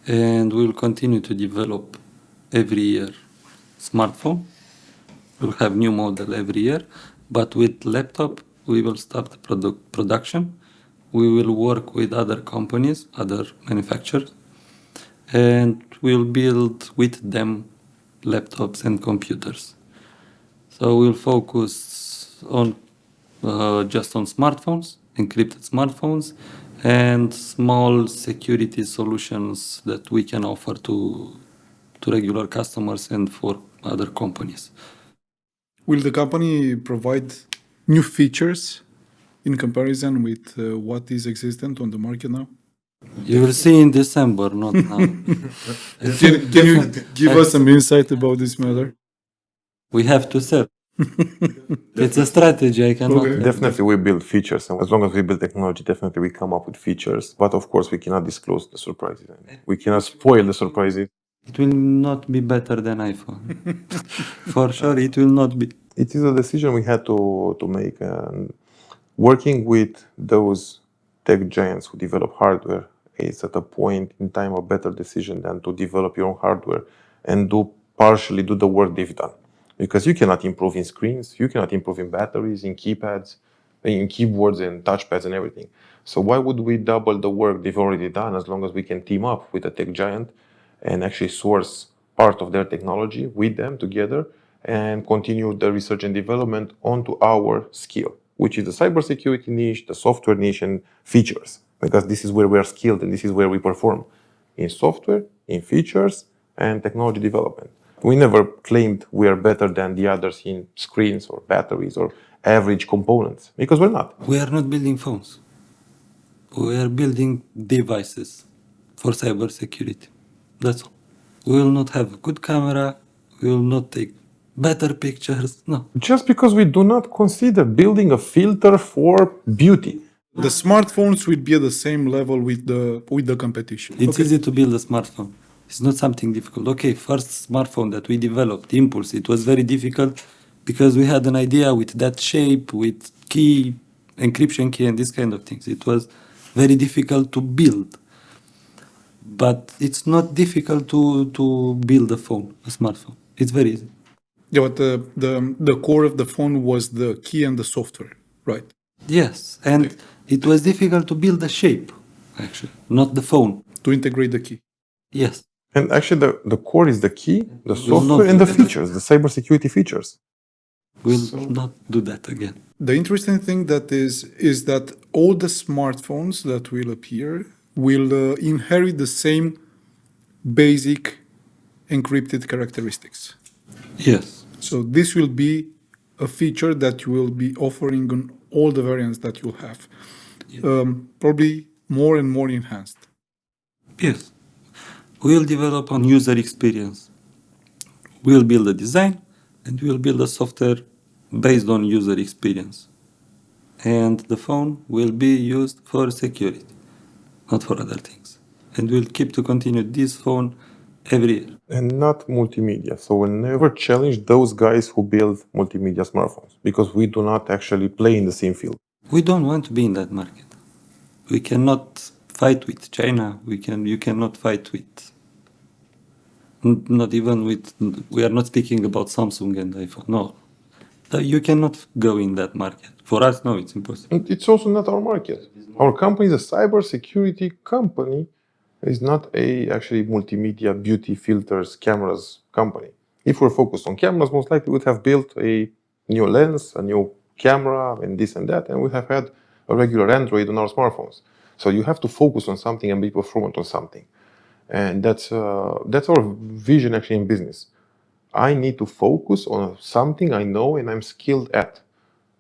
And we'll continue to develop every year smartphone. We'll have new model every year. But with laptop, we will start the production. We will work with other companies, other manufacturers, and we'll build with them laptops and computers. So we'll focus on just on smartphones, encrypted smartphones, and small security solutions that we can offer to regular customers and for other companies. Will the company provide new features in comparison with what is existent on the market now? You will see in December, not now. Can you give us some insight about this matter? We have to sell. It's a strategy. I cannot. Okay. Definitely, we build features, and as long as we build technology, definitely we come up with features. But of course, we cannot disclose the surprises. We cannot spoil the surprises. It will not be better than iPhone. For sure, it will not be. It is a decision we had to make. And working with those tech giants who develop hardware is at a point in time a better decision than to develop your own hardware and partially do the work they've done. Because you cannot improve in screens, you cannot improve in batteries, in keypads, in keyboards and touchpads and everything. So why would we double the work they've already done as long as we can team up with a tech giant and actually source part of their technology with them together and continue the research and development onto our skill, which is the cybersecurity niche, the software niche, and features. Because this is where we are skilled and this is where we perform in software, in features, and technology development. We never claimed we are better than the others in screens or batteries or average components, because we're not. We are not building phones. We are building devices for cybersecurity. That's all. We will not have a good camera. We will not take better pictures. No. Just because we do not consider building a filter for beauty. The smartphones will be at the same level with the competition. It's easy to build a smartphone. It's not something difficult. Okay, first smartphone that we developed, Impulse, it was very difficult because we had an idea with that shape, with key, encryption key, and these kind of things. It was very difficult to build. But it's not difficult to build a phone, a smartphone. It's very easy. Yeah, but the core of the phone was the key and the software, right? Yes, and it was difficult to build the shape, actually, not the phone. To integrate the key. Yes. And actually, the core is the key, the We'll not software, and do the that. features, the cybersecurity features. We'll not do that again. The interesting thing that is that all the smartphones that will appear will inherit the same basic encrypted characteristics. Yes. So this will be a feature that you will be offering on all the variants that you'll have. Probably more and more enhanced. Yes. We'll develop on user experience. We'll build a design and we'll build a software based on user experience. And the phone will be used for security, not for other things. And we'll keep to continue this phone every year. And not multimedia. So we'll never challenge those guys who build multimedia smartphones because we do not actually play in the same field. We don't want to be in that market. We cannot fight with China. You cannot fight with, not even with, we are not speaking about Samsung and iPhone. No. You cannot go in that market. For us, no, it's impossible. And it's also not our market. Our company is a cybersecurity company. It's not a actually multimedia beauty filters cameras company. If we're focused on cameras, most likely we would have built a new lens, a new camera, and this and that, and we have had a regular Android on our smartphones. So you have to focus on something and be performant on something. And that's our vision actually in business. I need to focus on something I know and I'm skilled at.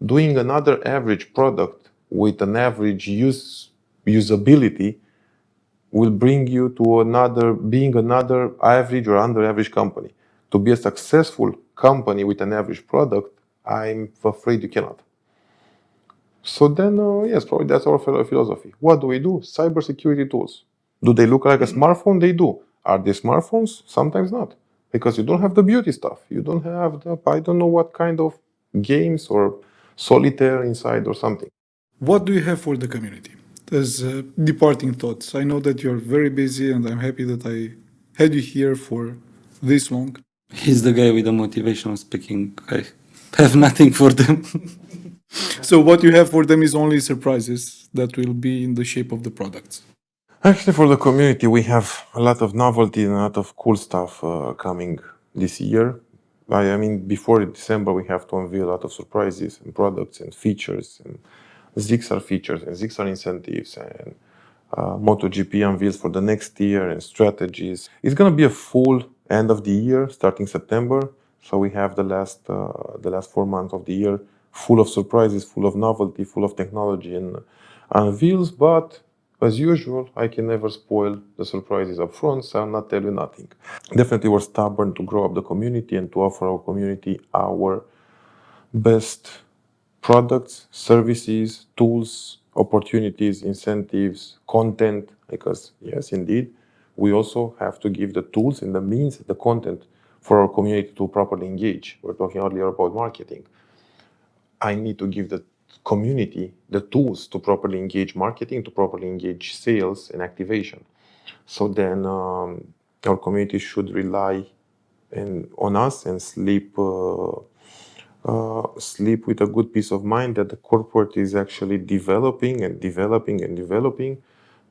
Doing another average product with an average usability will bring you to being another average or under average company. To be a successful company with an average product, I'm afraid you cannot. So then, yes, probably that's our philosophy. What do we do? Cybersecurity tools. Do they look like a smartphone? They do. Are they smartphones? Sometimes not. Because you don't have the beauty stuff. You don't have I don't know what kind of games or solitaire inside or something. What do you have for the community? As departing thoughts, I know that you're very busy, and I'm happy that I had you here for this long. He's the guy with the motivational speaking. I have nothing for them. So what you have for them is only surprises that will be in the shape of the products. Actually, for the community, we have a lot of novelty and a lot of cool stuff coming this year. I mean, before December, we have to unveil a lot of surprises and products and features and Zixar features and Zixar incentives and MotoGP unveils for the next year and strategies. It's going to be a full end of the year, starting September. So we have the last 4 months of the year full of surprises, full of novelty, full of technology and unveils. But as usual, I can never spoil the surprises up front, so I'll not tell you nothing. Definitely, we're stubborn to grow up the community and to offer our community our best products, services, tools, opportunities, incentives, content, because yes, indeed, we also have to give the tools and the means, the content for our community to properly engage. We're talking earlier about marketing. I need to give the community the tools to properly engage marketing, to properly engage sales and activation. So then our community should rely on us and sleep with a good peace of mind that the corporate is actually developing and developing and developing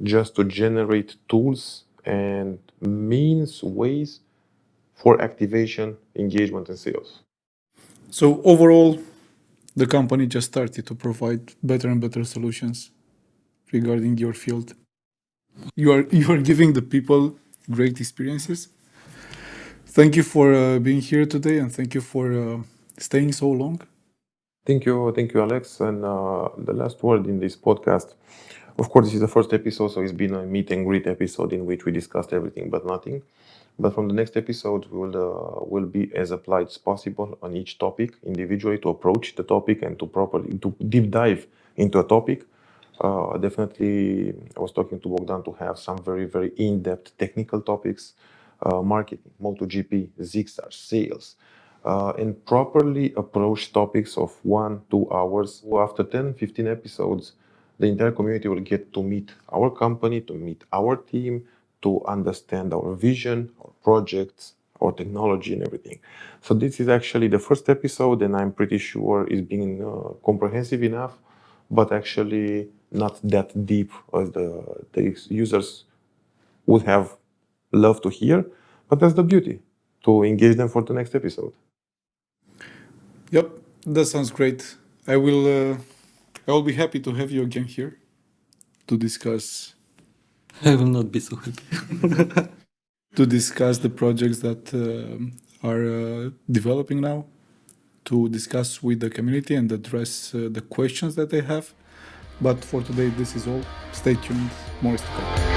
just to generate tools and means, ways for activation, engagement, and sales. So overall, the company just started to provide better and better solutions regarding your field. You are giving the people great experiences. Thank you for being here today, and thank you for staying so long. Thank you, Alex. And the last word in this podcast. Of course, this is the first episode, so it's been a meet and greet episode in which we discussed everything but nothing. But from the next episode, will be as applied as possible on each topic individually to approach the topic and to deep dive into a topic. Definitely, I was talking to Bogdan to have some very very in-depth technical topics, marketing, MotoGP, Zixar, sales, and properly approach topics of 1-2 hours. After 10-15 episodes, the entire community will get to meet our company, to meet our team, to understand our vision, our projects, our technology, and everything. So this is actually the first episode, and I'm pretty sure it's been comprehensive enough, but actually not that deep as the users would have loved to hear. But that's the beauty, to engage them for the next episode. Yep, that sounds great. I will be happy to have you again here to discuss I will not be so happy. the projects that are developing now, to discuss with the community and address the questions that they have. But for today, this is all. Stay tuned, more is to come.